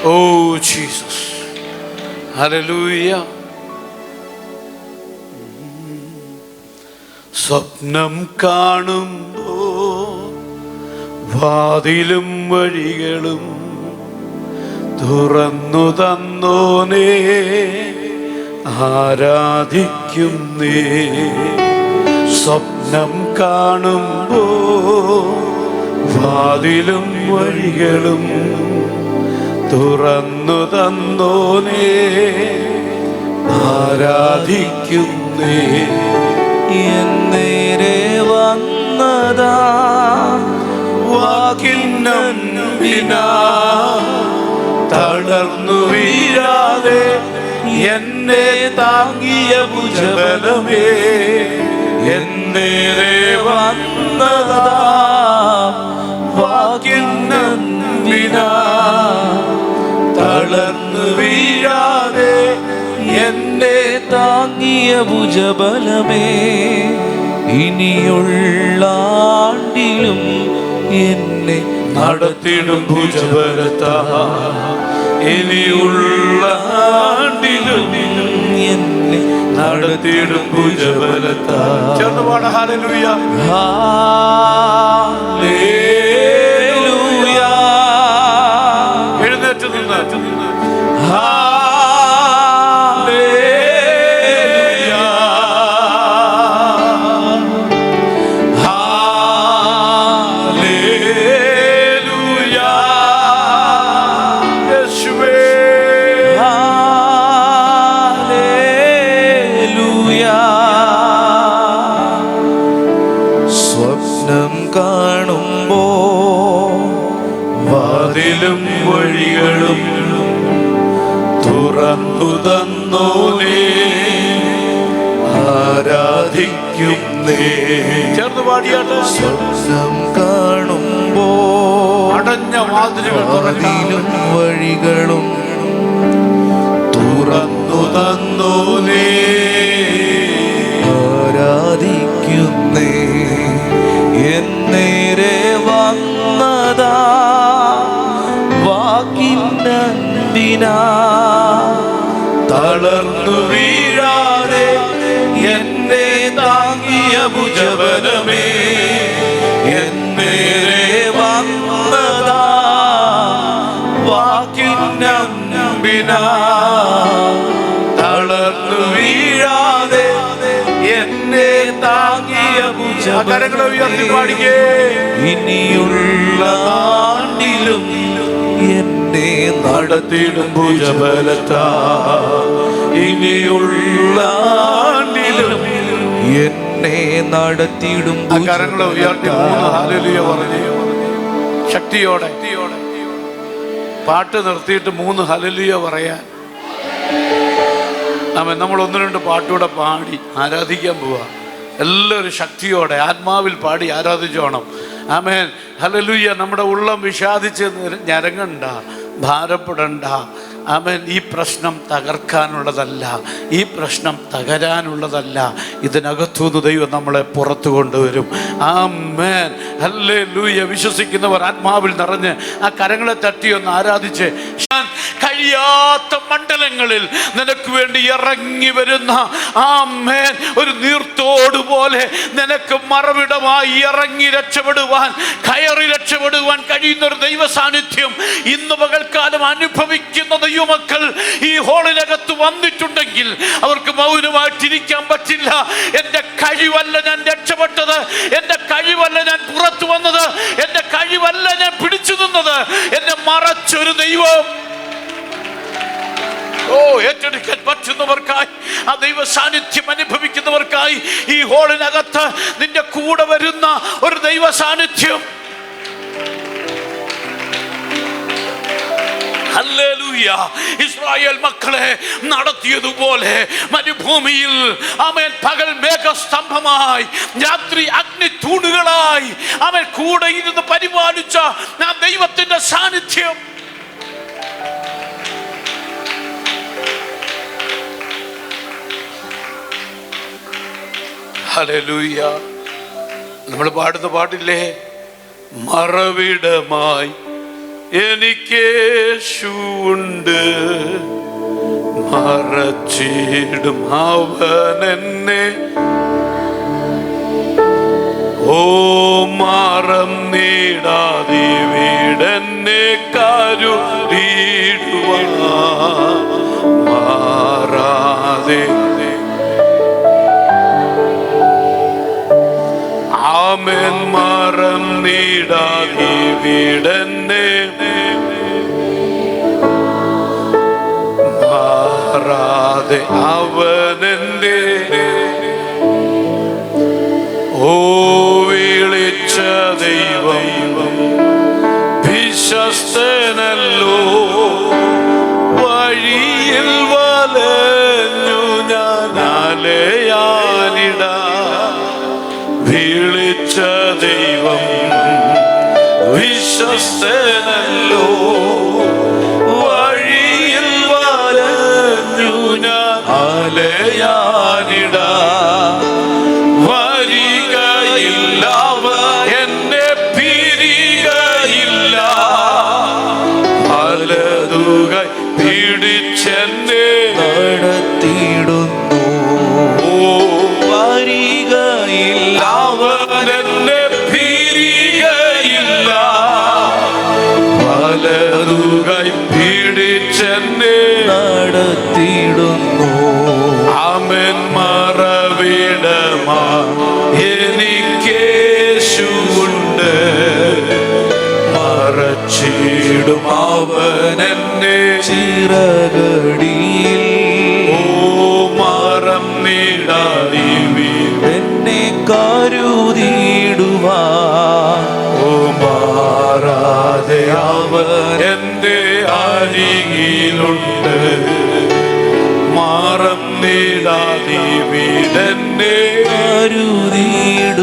Oh Jesus, hallelujah. സ്വപ്നം കാണുമ്പോൾ വാതിലും വഴികളും തുറന്നു തന്നോനേ, ആരാധിക്കുന്നേ. സ്വപ്നം കാണുമ്പോൾ വാതിലും വഴികളും തുറന്നു തന്നോനേ, ആരാധിക്കുന്നേ. എന്നേരെ വന്നതാ വാക്കിന്നമ്പിനാ, തളർന്നു വീഴാതെ എന്നെ താങ്ങിയ ഭുജബലമേ. എന്നേരെ വന്നതാ വാക്കിന്നമ്പിനാ, തളർന്നു വീഴാതെ എന്നെ താങ്ങിയ ഭുജബലമേ. ഇനിയുള്ള ആണ്ടിലും എന്നെ നടത്തിടും ഭുജബലത്താ. ഇനിയുള്ള ആണ്ടിലും എന്നെ നടത്തിടും ഭുജബലത്താ. ചേർന്ന് പാടാം. Hallelujah, hallelujah. എഴുന്നേറ്റ് നിന്ന് വഴികളും തുറന്നു തന്നോനേ, ആരാധിക്കുന്നേ. ചേർന്ന് പാടിയാട്ട്. സ്വപ്നം കാണുമ്പോ അടഞ്ഞ വാതിലും വഴികളും തുറന്നു തന്നോനേ, എന്നെ താങ്ങിയ ഭുജബലമേ, എന്നേരെ വന്നതാ വാക്കിനമ്പിനാ, തളർന്നു വീഴാതെ എന്നെ താങ്ങിയ ഭുജബലമേ, ഇനിയുള്ള ആണ്ടിലും എന്നെ നടത്തിടും ഭുജബലത്താ, ഇനിയുള്ള ആണ്ടിലും എന്നെ നടത്തിടും. കരങ്ങളെ ഉയർത്തി ഹല്ലേലൂയ പറഞ്ഞേ, ശക്തിയോടെ. പാട്ട് നിർത്തിയിട്ട് 3 ഹല്ലേലൂയ പറയാൻ. നമ്മൾ 1-2 പാട്ടുകൂടെ പാടി ആരാധിക്കാൻ പോവാ. എല്ലാവരും ശക്തിയോടെ ആത്മാവിൽ പാടി ആരാധിച്ചോണം. ആമേൻ, ഹല്ലേലൂയ. നമ്മുടെ ഉള്ളം വിഷാദിച്ച് ഞരങ്ങണ്ട, ഭാരപ്പെടണ്ട. ആമേൻ. ഈ പ്രശ്നം തകർക്കാനുള്ളതല്ല, ഈ പ്രശ്നം തകരാനുള്ളതല്ല. ഇതിനകത്തുനിന്ന് ദൈവം നമ്മളെ പുറത്തു കൊണ്ടുവരും. ആമേൻ, ഹല്ലേലൂയ. വിശ്വസിക്കുന്നവർ ആത്മാവിൽ നിറഞ്ഞ് ആ കരങ്ങളെ തട്ടിയൊന്ന് ആരാധിച്ച്, കഴിയാത്ത മണ്ഡലങ്ങളിൽ നിനക്ക് വേണ്ടി ഇറങ്ങി വരുന്ന ആമേൻ ഒരു നീർത്തോട് പോലെ നിനക്ക് മറവിടമായി ഇറങ്ങി രക്ഷപ്പെടുവാൻ, കയറി രക്ഷപ്പെടുവാൻ കഴിയുന്ന ഒരു ദൈവ സാന്നിധ്യം ഇന്ന് പകൽക്കാലം അനുഭവിക്കുന്ന ദൈവമക്കൾ ഈ ഹോളിനകത്ത് വന്നിട്ടുണ്ടെങ്കിൽ അവർക്ക് മൗനമായിട്ടിരിക്കാൻ പറ്റില്ല. എൻ്റെ കഴിവല്ല ഞാൻ രക്ഷപ്പെട്ടത്, എൻ്റെ കഴിവല്ല ഞാൻ പുറത്തു വന്നത്, എൻ്റെ കഴിവല്ല ഞാൻ പിടിച്ചു നിന്നത്, എന്നെ മറച്ചൊരു ദൈവം ഏറ്റെടുക്കാൻ പറ്റുന്നവർക്കായി, ആ ദൈവ സാന്നിധ്യം അനുഭവിക്കുന്നവർക്കായി ഈ ഹോളിനകത്ത് നിന്റെ കൂടെ വരുന്ന ഒരു ദൈവ സാന്നിധ്യം. ഹല്ലേലൂയ. ഇസ്രായേൽ മക്കളെ നടത്തിയതുപോലെ മരുഭൂമിയിൽ ആമേൻ പകൽ മേഘസ്തംഭമായി, രാത്രി അഗ്നി തൂണുകളായി അവൻ കൂടെ ഇരുന്ന് പരിപാലിച്ച ആ ദൈവത്തിന്റെ സാന്നിധ്യം. ഹല്ലേലൂയ. നമ്മൾ പാടുന്ന പാട്ടില്ലേ, മറവിടമായി എനിക്കേശുണ്ട്, മറച്ചിടും അവൻ എന്നെ. ഓ മറന്നിടാതെ വീടെന്നെ കരുതിടുവാൻ, മാറാതെ ആമേൻ, മറന്നിടാതെ വീടെന്നെ മാറാതെ അവനെന്നെ. ഓ വിളിച്ച ദൈവം വിശ്വസ്തനല്ലോ, വഴിയിൽ വലഞ്ഞു ഞാൻ അലയാനിടാ. വിളിച്ച ദൈവം വിശ്വസ്തനല്ലോ, വഴിയിൽ വലഞ്ഞു ഞാൻ അലയാനിടാ. വരികയില്ല എന്നെ പിരികയില്ല, വലതുകൈ പിടിച്ചെന്നെ നടത്തിയിടുന്നു. ഓ വരികയില്ല അവനെന്നെ പിരികയില്ല, വലതുകൈ പിടിച്ചെന്നെ നടത്തിയിടുന്നു. ആമേൻ. മറവിടമാ എനിക്കേശുണ്ട്, മറച്ചിടും അവനെന്നെ ചിറകടിയിൽ. ഓ മറന്നിടാതെ എന്നെ കരുതിടുവാൻ, ഓ മാറാതെ അവൻ എന്റെ അരികിലുണ്ട്, മറന്നിടാതെ വീടെന്നെ കരുതിടുവാൻ,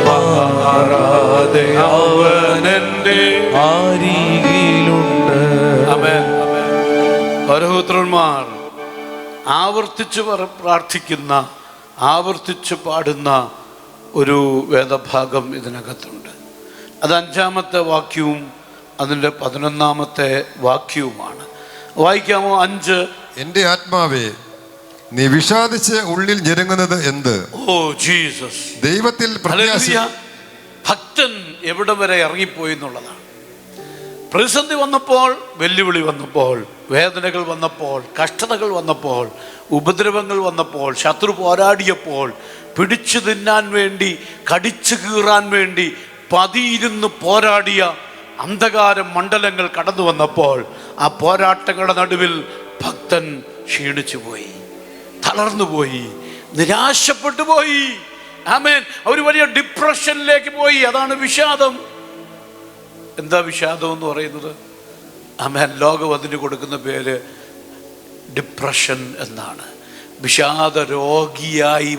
മാറാതെ അവൻ എന്റെ അരികിലുണ്ട്. ആമേൻ. പരപുത്രന്മാർ ആവർത്തിച്ച് പ്രാർത്ഥിക്കുന്ന, ആവർത്തിച്ച് പാടുന്ന ഒരു വേദഭാഗം ഇതിനകത്തുണ്ട്. അത് 5-ാമത്തെ വാക്യവും അതിൻ്റെ 11-ാമത്തെ വാക്യവുമാണ്. വായിക്കാമോ? 5. എൻ്റെ ആത്മാവേ നീ വിഷാദിച്ച് ഉള്ളിൽ ഞെരുങ്ങുന്നത് എന്ത്? ഓ ജീസസ്, ദൈവത്തിൽ പ്രത്യാശ. ഭക്തൻ എവിടെ വരെ ഇറങ്ങിപ്പോയി എന്നുള്ളതാണ്. പ്രതിസന്ധി വന്നപ്പോൾ, വെല്ലുവിളി വന്നപ്പോൾ, വേദനകൾ വന്നപ്പോൾ, കഷ്ടതകൾ വന്നപ്പോൾ, ഉപദ്രവങ്ങൾ വന്നപ്പോൾ, ശത്രു പോരാടിയപ്പോൾ, പിടിച്ചു തിന്നാൻ വേണ്ടി, കടിച്ചു കീറാൻ വേണ്ടി പതിയിരുന്ന് പോരാടിയ അന്ധകാര മണ്ഡലങ്ങൾ കടന്നു വന്നപ്പോൾ, ആ പോരാട്ടങ്ങളുടെ നടുവിൽ ഭക്തൻ ക്ഷീണിച്ചു പോയി, തളർന്നുപോയി, നിരാശപ്പെട്ടു പോയി. ആമേൻ. ഒരു വലിയ ഡിപ്രഷനിലേക്ക് പോയി. അതാണ് വിഷാദം. എന്താ വിഷാദം എന്ന് പറയുന്നത്? ആമേൻ. ലോകം അതിന് കൊടുക്കുന്ന പേര് ഡിപ്രഷൻ എന്നാണ്. വിഷാദ രോഗിയായി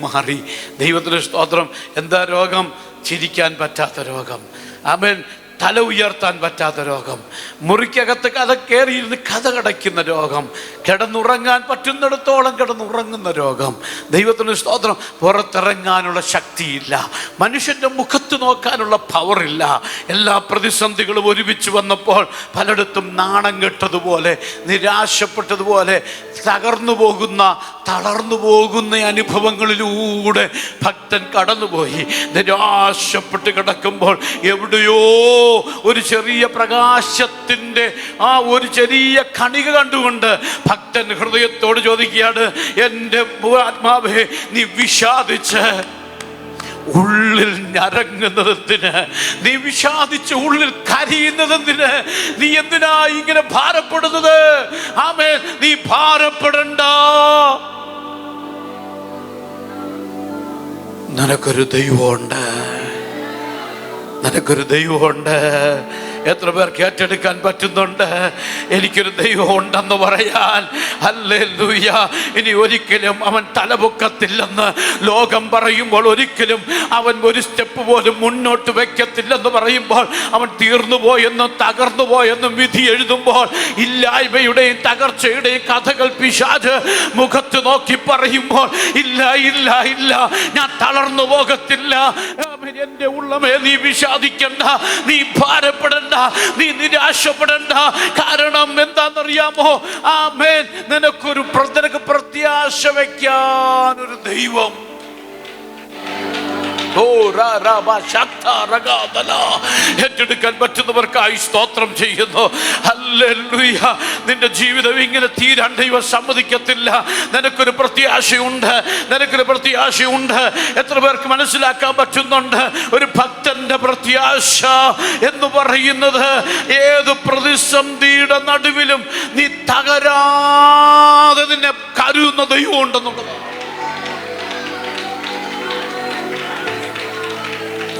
മാറി. ദൈവത്തിന് സ്തോത്രം. എന്താ രോഗം? ചിരിക്കാൻ പറ്റാത്ത രോഗം. ആമേൻ. തല ഉയർത്താൻ പറ്റാത്ത രോഗം, മുറിക്കകത്ത് കഥ കയറിയിരുന്ന് കഥ കടയ്ക്കുന്ന രോഗം, കിടന്നുറങ്ങാൻ പറ്റുന്നിടത്തോളം കിടന്നുറങ്ങുന്ന രോഗം. ദൈവത്തിന് സ്തോത്രം. പുറത്തിറങ്ങാനുള്ള ശക്തിയില്ല, മനുഷ്യൻ്റെ മുഖത്ത് നോക്കാനുള്ള പവറില്ല. എല്ലാ പ്രതിസന്ധികളും ഒരുമിച്ച് വന്നപ്പോൾ പലയിടത്തും നാണം കെട്ടതുപോലെ, നിരാശപ്പെട്ടതുപോലെ, തളർന്നു പോകുന്ന അനുഭവങ്ങളിലൂടെ ഭക്തൻ കടന്നുപോയി. നിരാശപ്പെട്ട് കിടക്കുമ്പോൾ എവിടെയോ ഒരു ചെറിയ പ്രകാശത്തിൻ്റെ ഒരു ചെറിയ കണിക കണ്ടുകൊണ്ട് ഭക്തൻ ഹൃദയത്തോട് ചോദിക്കുകയാണ്, എൻ്റെ ആത്മാവേ, നീ വിഷാദിച്ച് ഉള്ളിൽ ഞരങ്ങുന്നതെന്തിന്? നീ വിഷാദിച്ച് ഉള്ളിൽ കരയുന്നതെന്തിന്? നീ എന്തിനാ ഇങ്ങനെ ഭാരപ്പെടുന്നത്? ആമേൻ. നീ ഭാരപ്പെടണ്ട. നിനക്കൊരു ദൈവമുണ്ട്. എത്ര പേർക്ക് ഏറ്റെടുക്കാൻ പറ്റുന്നുണ്ട്? എനിക്കൊരു ദൈവം ഉണ്ടെന്ന് പറയാൻ. ഹല്ലേലൂയ. ഇനി ഒരിക്കലും അവൻ തലപൊക്കത്തില്ലെന്ന് ലോകം പറയുമ്പോൾ, ഒരിക്കലും അവൻ ഒരു സ്റ്റെപ്പ് പോലും മുന്നോട്ട് വെക്കത്തില്ലെന്ന് പറയുമ്പോൾ, അവൻ തീർന്നുപോയെന്നും തകർന്നുപോയെന്നും വിധി എഴുതുമ്പോൾ, ഇല്ലായ്മയുടെയും തകർച്ചയുടെയും കഥകൾ പിശാച് മുഖത്ത് നോക്കി പറയുമ്പോൾ, ഇല്ല, ഞാൻ തളർന്നു പോകത്തില്ല. എൻ്റെ ഉള്ളമേ, നീ വിഷാദിക്കണ്ട, നീ ഭാരപ്പെടണ്ട, നീ നിരാശപ്പെടണ്ട. കാരണം എന്താണെന്നറിയാമോ? ആമേൻ. നിനക്ക് പ്രത്യാശ വയ്ക്കാൻ ഒരു ദൈവം. ഏറ്റെടുക്കാൻ പറ്റുന്നവർക്കായി സ്തോത്രം ചെയ്യുന്നു. ഹല്ലേലൂയ. നിന്റെ ജീവിതം ഇങ്ങനെ തീരാൻ ദൈവം സമ്മതിക്കത്തില്ല. നിനക്കൊരു പ്രത്യാശയുണ്ട്. എത്ര പേർക്ക് മനസ്സിലാക്കാൻ പറ്റുന്നുണ്ട്? ഒരു ഭക്തന്റെ പ്രത്യാശ എന്ന് പറയുന്നത് ഏത് പ്രതിസന്ധിയുടെ നടുവിലും നീ തകരാതെ നിന്നെ കരുതുന്ന ദൈവം ഉണ്ടെന്നുള്ളതാണ്.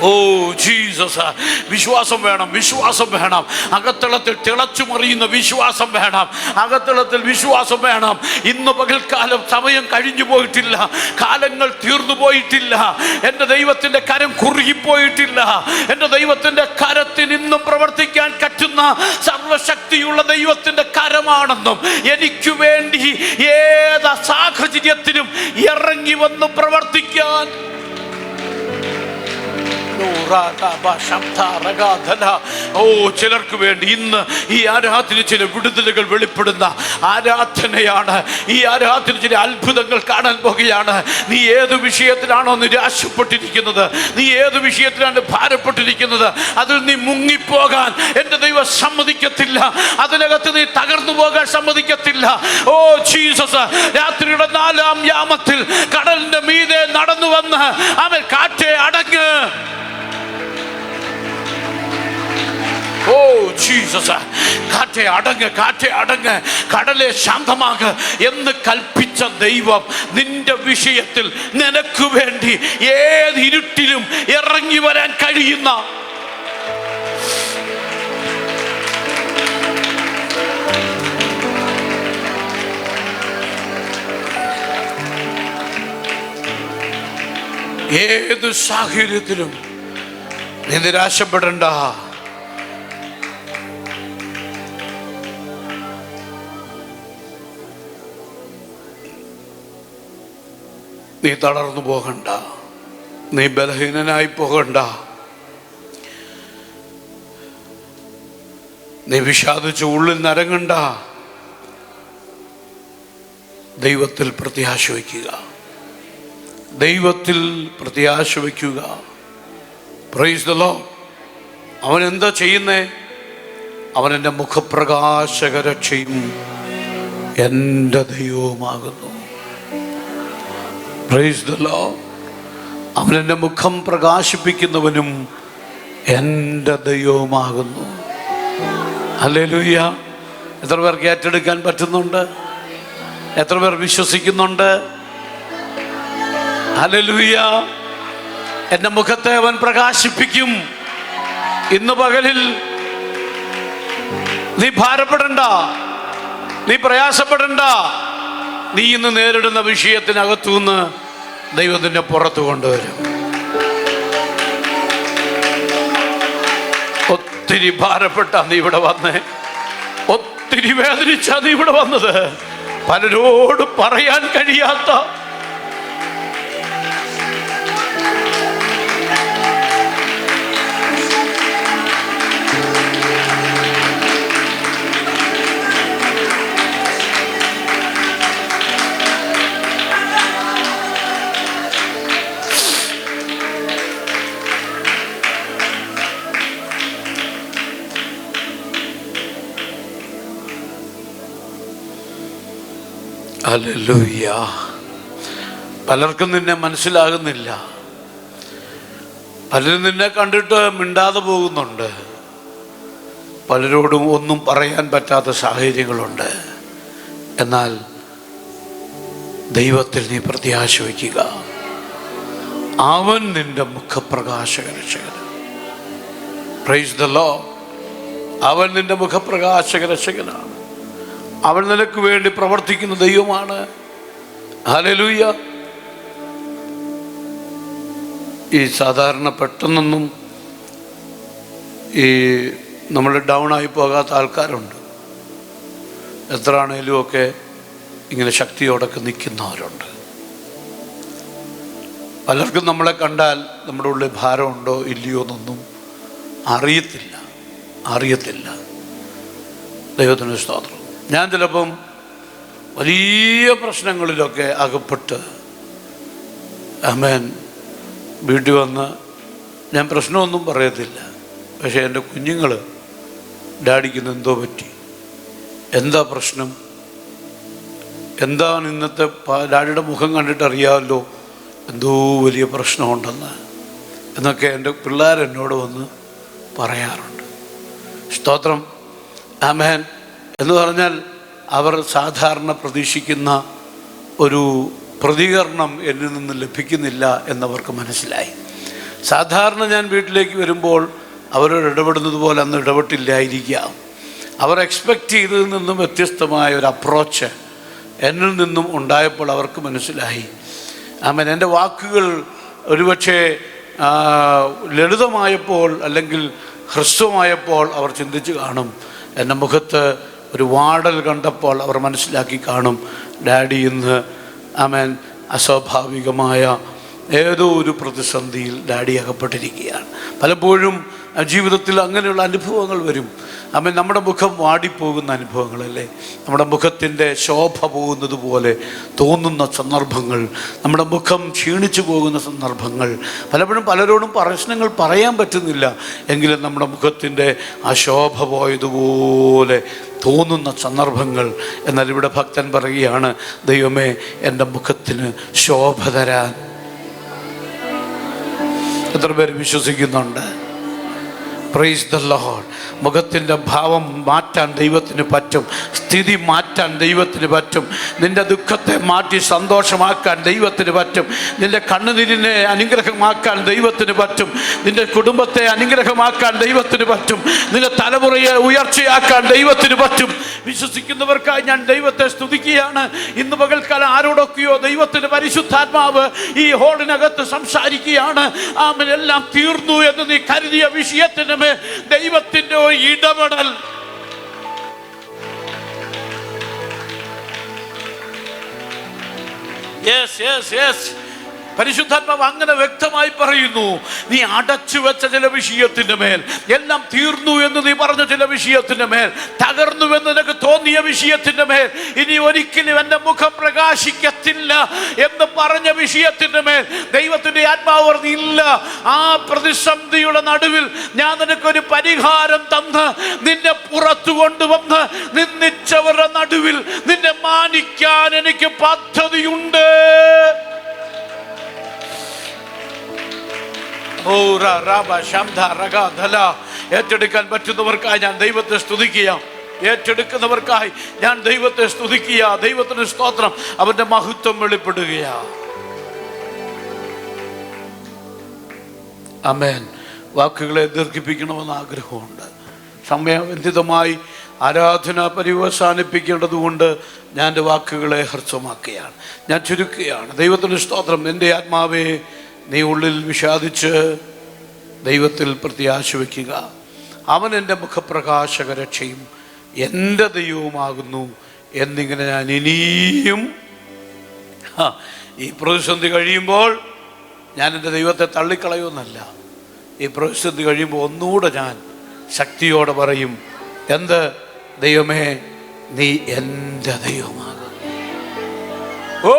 Oh Jesus. വിശ്വാസം വേണം. അകത്തളത്തിൽ തിളച്ചു മറിയുന്ന വിശ്വാസം വേണം. ഇന്ന് പകൽക്കാലം സമയം കഴിഞ്ഞു പോയിട്ടില്ല, കാലങ്ങൾ തീർന്നു പോയിട്ടില്ല. എൻ്റെ ദൈവത്തിൻ്റെ കരം കുറുകിപ്പോയിട്ടില്ല. എൻ്റെ ദൈവത്തിൻ്റെ കരത്തിന് ഇന്നും പ്രവർത്തിക്കാൻ പറ്റുന്ന സർവശക്തിയുള്ള ദൈവത്തിൻ്റെ കരമാണെന്നും, എനിക്ക് വേണ്ടി ഏത് സാഹചര്യത്തിലും ഇറങ്ങി വന്ന് പ്രവർത്തിക്കാൻ ചിലർക്ക് വേണ്ടി ഇന്ന് ഈ ആരാധന ചില വിടുതലുകൾ വെളിപ്പെടുന്ന ആരാധനയാണ്. ഈ ആരാധന ചില അത്ഭുതങ്ങൾ കാണാൻ പോകുകയാണ്. നീ ഏത് വിഷയത്തിലാണോ നിരാശപ്പെട്ടിരിക്കുന്നത്, നീ ഏത് വിഷയത്തിലാണ് ഭാരപ്പെട്ടിരിക്കുന്നത്, അതിൽ നീ മുങ്ങിപ്പോകാൻ എൻ്റെ ദൈവം സമ്മതിക്കത്തില്ല. അതിനകത്ത് നീ തകർന്നു പോകാൻ സമ്മതിക്കത്തില്ല. Oh Jesus. രാത്രിയുടെ 4-ാം യാമത്തിൽ കടലിന്റെ മീതെ നടന്നു വന്ന് അവൻ കാറ്റേ അടങ്ങ്. Oh Jesus. കാറ്റേ അടങ്ങ്, കടലെ ശാന്തമാക എന്ന് കൽപ്പിച്ച ദൈവം നിന്റെ വിഷയത്തിൽ നിനക്ക് വേണ്ടി ഏത് ഇരുട്ടിലും ഇറങ്ങി വരാൻ കഴിയുന്ന ഏത് സാഹചര്യത്തിലും നീ നിരാശപ്പെടണ്ട. നീ തളർന്നു പോകണ്ട, നീ ബലഹീനനായി പോകണ്ട, നീ വിഷാദിച്ച് ഉള്ളിൽ നരങ്ങണ്ട. ദൈവത്തിൽ പ്രത്യാശ വയ്ക്കുക, ദൈവത്തിൽ പ്രത്യാശ വയ്ക്കുക. Price the Lord. അവൻ എന്താ ചെയ്യുന്നേ? അവൻ എൻ്റെ മുഖപ്രകാശകരക്ഷയും എൻ്റെ ദൈവവുമാകുന്നു. Price the Lord. അവൻ എൻ്റെ മുഖം പ്രകാശിപ്പിക്കുന്നവനും എൻ്റെ ദൈവവുമാകുന്നു. ഹല്ലേലൂയ. എത്ര പേർക്ക് ഏറ്റെടുക്കാൻ പറ്റുന്നുണ്ട്? എത്ര പേർ വിശ്വസിക്കുന്നുണ്ട്? ഹല്ലേലൂയ. എൻ്റെ മുഖത്തെ അവൻ പ്രകാശിപ്പിക്കും. ഇന്ന് പകലിൽ നീ ഭാരപ്പെടണ്ട, നീ പ്രയാസപ്പെടണ്ട. നീ ഇന്ന് നേരിടുന്ന വിഷയത്തിനകത്തുനിന്ന് ദൈവത്തിൻ്റെ പുറത്ത് കൊണ്ടുവരും. ഒത്തിരി ഭാരപ്പെട്ട നീ ഇവിടെ വന്നേ, ഒത്തിരി വേദനിച്ച നീ ഇവിടെ വന്നത്. പലരോട് പറയാൻ കഴിയാത്ത ഹല്ലേലൂയ. പലർക്കും നിന്നെ മനസ്സിലാകുന്നില്ല. പലരും നിന്നെ കണ്ടിട്ട് മിണ്ടാതെ പോകുന്നുണ്ട്. പലരോടും ഒന്നും പറയാൻ പറ്റാത്ത സാഹചര്യങ്ങളുണ്ട്. എന്നാൽ ദൈവത്തിൽ നീ പ്രത്യാശ വയ്ക്കുക. അവൻ നിന്റെ മുഖപ്രകാശകരക്ഷകൻ. Price the Lord. അവൻ നിന്റെ മുഖപ്രകാശകരക്ഷകനാണ്. അവൻ നിനക്ക് വേണ്ടി പ്രവർത്തിക്കുന്ന ദൈവമാണ്. ഹല്ലേലൂയ. ഈ സാധാരണ പെട്ടെന്നൊന്നും ഈ നമ്മൾ ഡൗൺ ആയി പോകാത്ത ആൾക്കാരുണ്ട്. എത്ര ആണേലും ഒക്കെ ഇങ്ങനെ ശക്തിയോടൊക്കെ നിൽക്കുന്നവരുണ്ട്. പലർക്കും നമ്മളെ കണ്ടാൽ നമ്മുടെ ഉള്ളിൽ ഭാരമുണ്ടോ ഇല്ലയോ എന്നൊന്നും അറിയത്തില്ല. ദൈവത്തിന് സ്തോത്രം. ഞാൻ ചിലപ്പം വലിയ പ്രശ്നങ്ങളിലൊക്കെ അകപ്പെട്ട് ആമേൻ വീട്ടിൽ വന്ന് ഞാൻ പ്രശ്നമൊന്നും പറയത്തില്ല. പക്ഷേ എൻ്റെ കുഞ്ഞുങ്ങൾ ഡാഡിക്ക് എന്തോ പറ്റി, എന്താ പ്രശ്നം, എന്താണ് ഇന്നത്തെ ഡാഡിയുടെ മുഖം കണ്ടിട്ട് അറിയാമല്ലോ എന്തോ വലിയ പ്രശ്നമുണ്ടെന്ന് എന്നൊക്കെ എൻ്റെ പിള്ളേരെന്നോട് വന്ന് പറയാറുണ്ട്. സ്തോത്രം. ആമേൻ. എന്ന് പറഞ്ഞാൽ അവർ സാധാരണ പ്രതീക്ഷിക്കുന്ന ഒരു പ്രതികരണം എന്നിൽ നിന്ന് ലഭിക്കുന്നില്ല എന്നവർക്ക് മനസ്സിലായി. സാധാരണ ഞാൻ വീട്ടിലേക്ക് വരുമ്പോൾ അവരോട് ഇടപെടുന്നത് പോലെ അന്ന് ഇടപെട്ടില്ലായിരിക്കാം. അവർ എക്സ്പെക്റ്റ് ചെയ്തതിൽ നിന്നും വ്യത്യസ്തമായ ഒരു അപ്രോച്ച് എന്നിൽ നിന്നും ഉണ്ടായപ്പോൾ അവർക്ക് മനസ്സിലായി. ആമേൻ. എൻ്റെ വാക്കുകൾ ഒരുപക്ഷെ ലളിതമായപ്പോൾ അല്ലെങ്കിൽ ഹ്രസ്വമായപ്പോൾ അവർ ചിന്തിച്ച് കാണും. എൻ്റെ മുഖത്ത് ഒരു വാടൽ കണ്ടപ്പോൾ അവർ മനസ്സിലാക്കി കാണും, ഡാഡി ഇന്ന് ആമേൻ അസ്വാഭാവികമായ ഏതോ ഒരു പ്രതിസന്ധിയിൽ ഡാഡി അകപ്പെട്ടിരിക്കുകയാണ്. പലപ്പോഴും ജീവിതത്തിൽ അങ്ങനെയുള്ള അനുഭവങ്ങൾ വരും. ആമേൻ. നമ്മുടെ മുഖം വാടിപ്പോകുന്ന അനുഭവങ്ങളല്ലേ, നമ്മുടെ മുഖത്തിൻ്റെ ശോഭ പോകുന്നത് പോലെ തോന്നുന്ന സന്ദർഭങ്ങൾ, നമ്മുടെ മുഖം ക്ഷീണിച്ചു പോകുന്ന സന്ദർഭങ്ങൾ, പലപ്പോഴും പലരോടും പ്രശ്നങ്ങൾ പറയാൻ പറ്റുന്നില്ല. എങ്കിലും നമ്മുടെ മുഖത്തിൻ്റെ ആ ശോഭ പോയതുപോലെ തോന്നുന്ന സന്ദർഭങ്ങൾ. എന്നാൽ ഇവിടെ ഭക്തൻ പറയുകയാണ്, ദൈവമേ എൻ്റെ മുഖത്തിന് ശോഭ തരാൻ. എത്ര പേര് വിശ്വസിക്കുന്നുണ്ട്? Praise the lord. മുഖത്തിൻ്റെ ഭാവം മാറ്റാൻ ദൈവത്തിന് പറ്റും, സ്ഥിതി മാറ്റാൻ ദൈവത്തിന് പറ്റും, നിൻ്റെ ദുഃഖത്തെ മാറ്റി സന്തോഷമാക്കാൻ ദൈവത്തിന് പറ്റും, നിൻ്റെ കണ്ണുനീരിനെ അനുഗ്രഹമാക്കാൻ ദൈവത്തിന് പറ്റും, നിൻ്റെ കുടുംബത്തെ അനുഗ്രഹമാക്കാൻ ദൈവത്തിന് പറ്റും, നിൻ്റെ തലമുറയെ ഉയർച്ചയാക്കാൻ ദൈവത്തിന് പറ്റും. വിശ്വസിക്കുന്നവർക്കായി ഞാൻ ദൈവത്തെ സ്തുതിക്കുകയാണ്. ഇന്ന് പകൽക്കാലം ആരോടൊക്കെയോ ദൈവത്തിൻ്റെ പരിശുദ്ധാത്മാവ് ഈ ഹോളിനകത്ത് സംസാരിക്കുകയാണ്. ആമേൻ. എല്ലാം തീർന്നു എന്ന് നീ കരുതിയ വിഷയത്തിന് മേൽ ദൈവത്തിൻ്റെ ഇടപെടൽ. Yes yes yes. പരിശുദ്ധാത്മാവ് അങ്ങനെ വ്യക്തമായി പറയുന്നു. നീ അടച്ചു വെച്ച ചില വിഷയത്തിന്റെ മേൽ, എല്ലാം തീർന്നു എന്ന് നീ പറഞ്ഞ ചില വിഷയത്തിന്റെ മേൽ, തകർന്നു എന്ന് നിനക്ക് തോന്നിയ വിഷയത്തിന്റെ മേൽ, ഇനി ഒരിക്കലും എൻ്റെ മുഖം പ്രകാശിക്കത്തില്ല എന്ന് പറഞ്ഞ വിഷയത്തിന്റെ മേൽ ദൈവത്തിന്റെ ആത്മാവ് പറഞ്ഞില്ല. ആ പ്രതിസന്ധിയുടെ നടുവിൽ ഞാൻ നിനക്കൊരു പരിഹാരം തന്ന് നിന്നെ പുറത്തു കൊണ്ടുവന്ന് നിന്ദിച്ചവരുടെ നടുവിൽ നിന്നെ മാനിക്കാൻ എനിക്ക് പദ്ധതിയുണ്ട്. ഏറ്റെടുക്കാൻ പറ്റുന്നവർക്കായി ഞാൻ ദൈവത്തെ സ്തുതിക്കുക. ഏറ്റെടുക്കുന്നവർക്കായി ഞാൻ ദൈവത്തെ സ്തുതിക്കുക. ദൈവത്തിന് സ്തോത്രം. അവന്റെ മഹത്വം വെളിപ്പെടുകയാ. ആമേൻ. വാക്കുകളെ ദീർഘിപ്പിക്കണമെന്ന് ആഗ്രഹമുണ്ട്. സമയബന്ധിതമായി ആരാധന പര്യവസാനിപ്പിക്കേണ്ടതുകൊണ്ട് ഞാൻ എൻ്റെ വാക്കുകളെ ഹ്രസ്വമാക്കുകയാണ്, ഞാൻ ചുരുക്കുകയാണ്. ദൈവത്തിന് സ്തോത്രം. എൻ്റെ ആത്മാവേ, നീ ഉള്ളിൽ വിഷാദിച്ച് ദൈവത്തിൽ പ്രത്യാശ വയ്ക്കുക. അവൻ എൻ്റെ മുഖപ്രകാശക രക്ഷയും എൻ്റെ ദൈവവുമാകുന്നു എന്നിങ്ങനെ ഞാൻ ഇനിയും ഈ പ്രതിസന്ധി കഴിയുമ്പോൾ ഞാൻ എൻ്റെ ദൈവത്തെ തള്ളിക്കളയുമെന്നല്ല, ഈ പ്രതിസന്ധി കഴിയുമ്പോൾ ഒന്നുകൂടെ ഞാൻ ശക്തിയോടെ പറയും, എന്ത്? ദൈവമേ, നീ എൻ്റെ ദൈവമാകും. Oh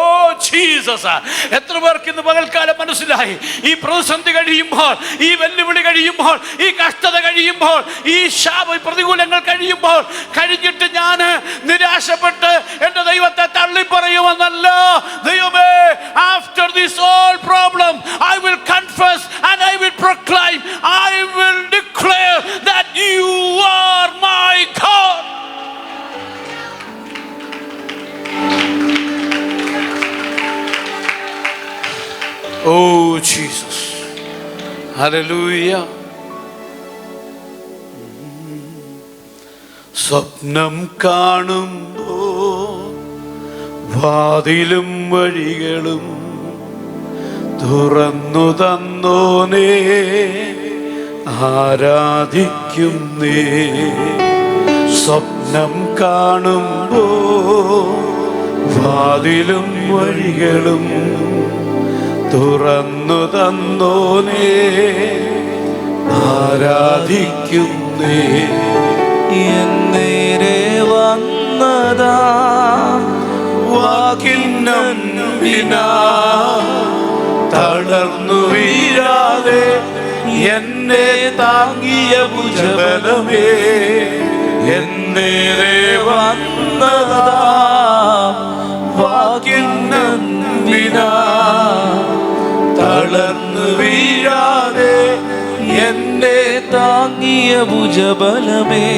Jesus! എത്ര പേർക്ക് ഇന്ന് പകൽക്കാലം മനസ്സിലായി? ഈ പ്രതിസന്ധി കഴിയുമ്പോൾ, ഈ വെല്ലുവിളി കഴിയുമ്പോൾ, ഈ കഷ്ടത കഴിയുമ്പോൾ, ഈ പ്രതികൂലങ്ങൾ കഴിയുമ്പോൾ കഴിഞ്ഞിട്ട് ഞാൻ നിരാശപ്പെട്ട് എൻ്റെ ദൈവത്തെ തള്ളിപ്പറയുമെന്നല്ല. ദൈവമേ, after this all problem I will confess and I will proclaim, I will declare that you are my God. Oh Jesus, hallelujah. സ്വപ്നം കാണുമ്പോൾ വാതിലും വഴികളും തുറന്നു തന്നോനേ, ആരാധിക്കുന്നേ. സ്വപ്നം കാണുമ്പോൾ വാതിലും വഴികളും തുറന്നു തന്നോനേ, ആരാധിക്കുന്നേ. എന്നേരെ വന്നതാ വാക്കിന്നമ്പിനാ, തളർന്നു വീഴാതെ എന്നെ താങ്ങിയ ഭുജബലമേ. എന്നേരെ വന്നതാ വാക്കിന്നമ്പിനാ, തളർന്നു വീഴാതെ എന്നെ താങ്ങിയ ഭുജബലമേ.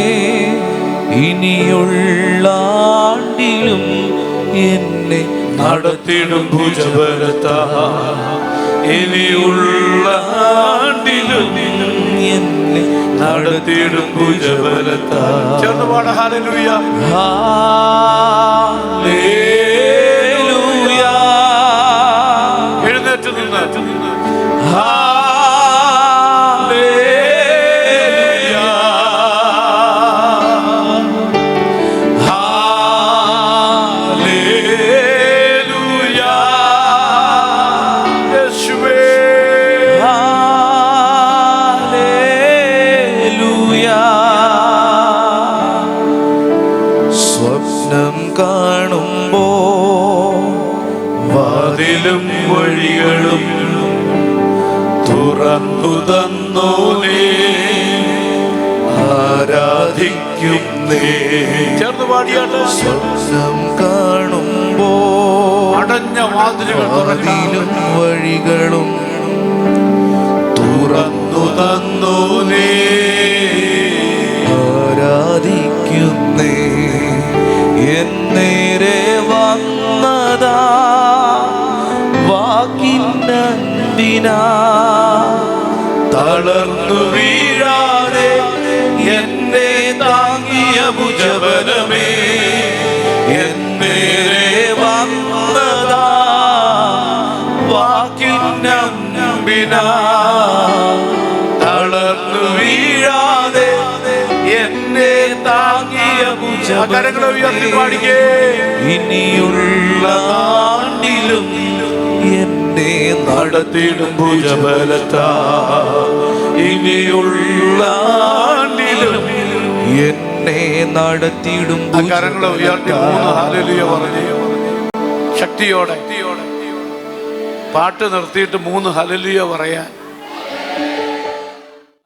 ഇനിയുള്ള ആണ്ടിലും എന്നെ നടത്തിടും ഭുജബലത്താ. ഇനിയുള്ള ആണ്ടിലും എന്നെ നടത്തിടും ഭുജബലത്താ. ചേർന്ന് പാട. Hallelujah, hallelujah. എഴുന്നേറ്റ് നിന്ന് കാണുമ്പോ വാതിലും വഴികളും തുറന്നു തന്നോനേ, ആരാധിക്കുന്നേ. ചേർന്ന് പാടിയാട്ട്. സ്വപ്നം കാണുമ്പോ അടഞ്ഞ വാതിലും വഴികളും തുറന്നു തന്നോനേ, ആരാധിക്കുന്നേ. എന്നേരെ വന്നതാ വാക്കിന്നന്തിനാ, തളർന്നു വീഴാതെ എന്നെ താങ്ങിയ ഭുജബലമേ. എന്നേരെ വന്നതാ വാക്കിന്നമ്പിനാ, തളർന്നു വീഴാതെ എന്നെ താങ്ങിയ ഭുജബലങ്ങളെ ഉയർത്തി പാടിക്കേ. ഇനിയുള്ള ആണ്ടിലും എന്നെ നടത്തിയിടും ഭുജബലത്താ ഇനിയുള്ള ആണ്ടിലും എന്നെ നടത്തിയിടും ആ കരങ്ങളെ ഉയർത്തി 3 ഹല്ലേലൂയ പറഞ്ഞു ശക്തിയോടെ. പാട്ട് നിർത്തിയിട്ട് 3 ഹല്ലേലൂയ പറയാൻ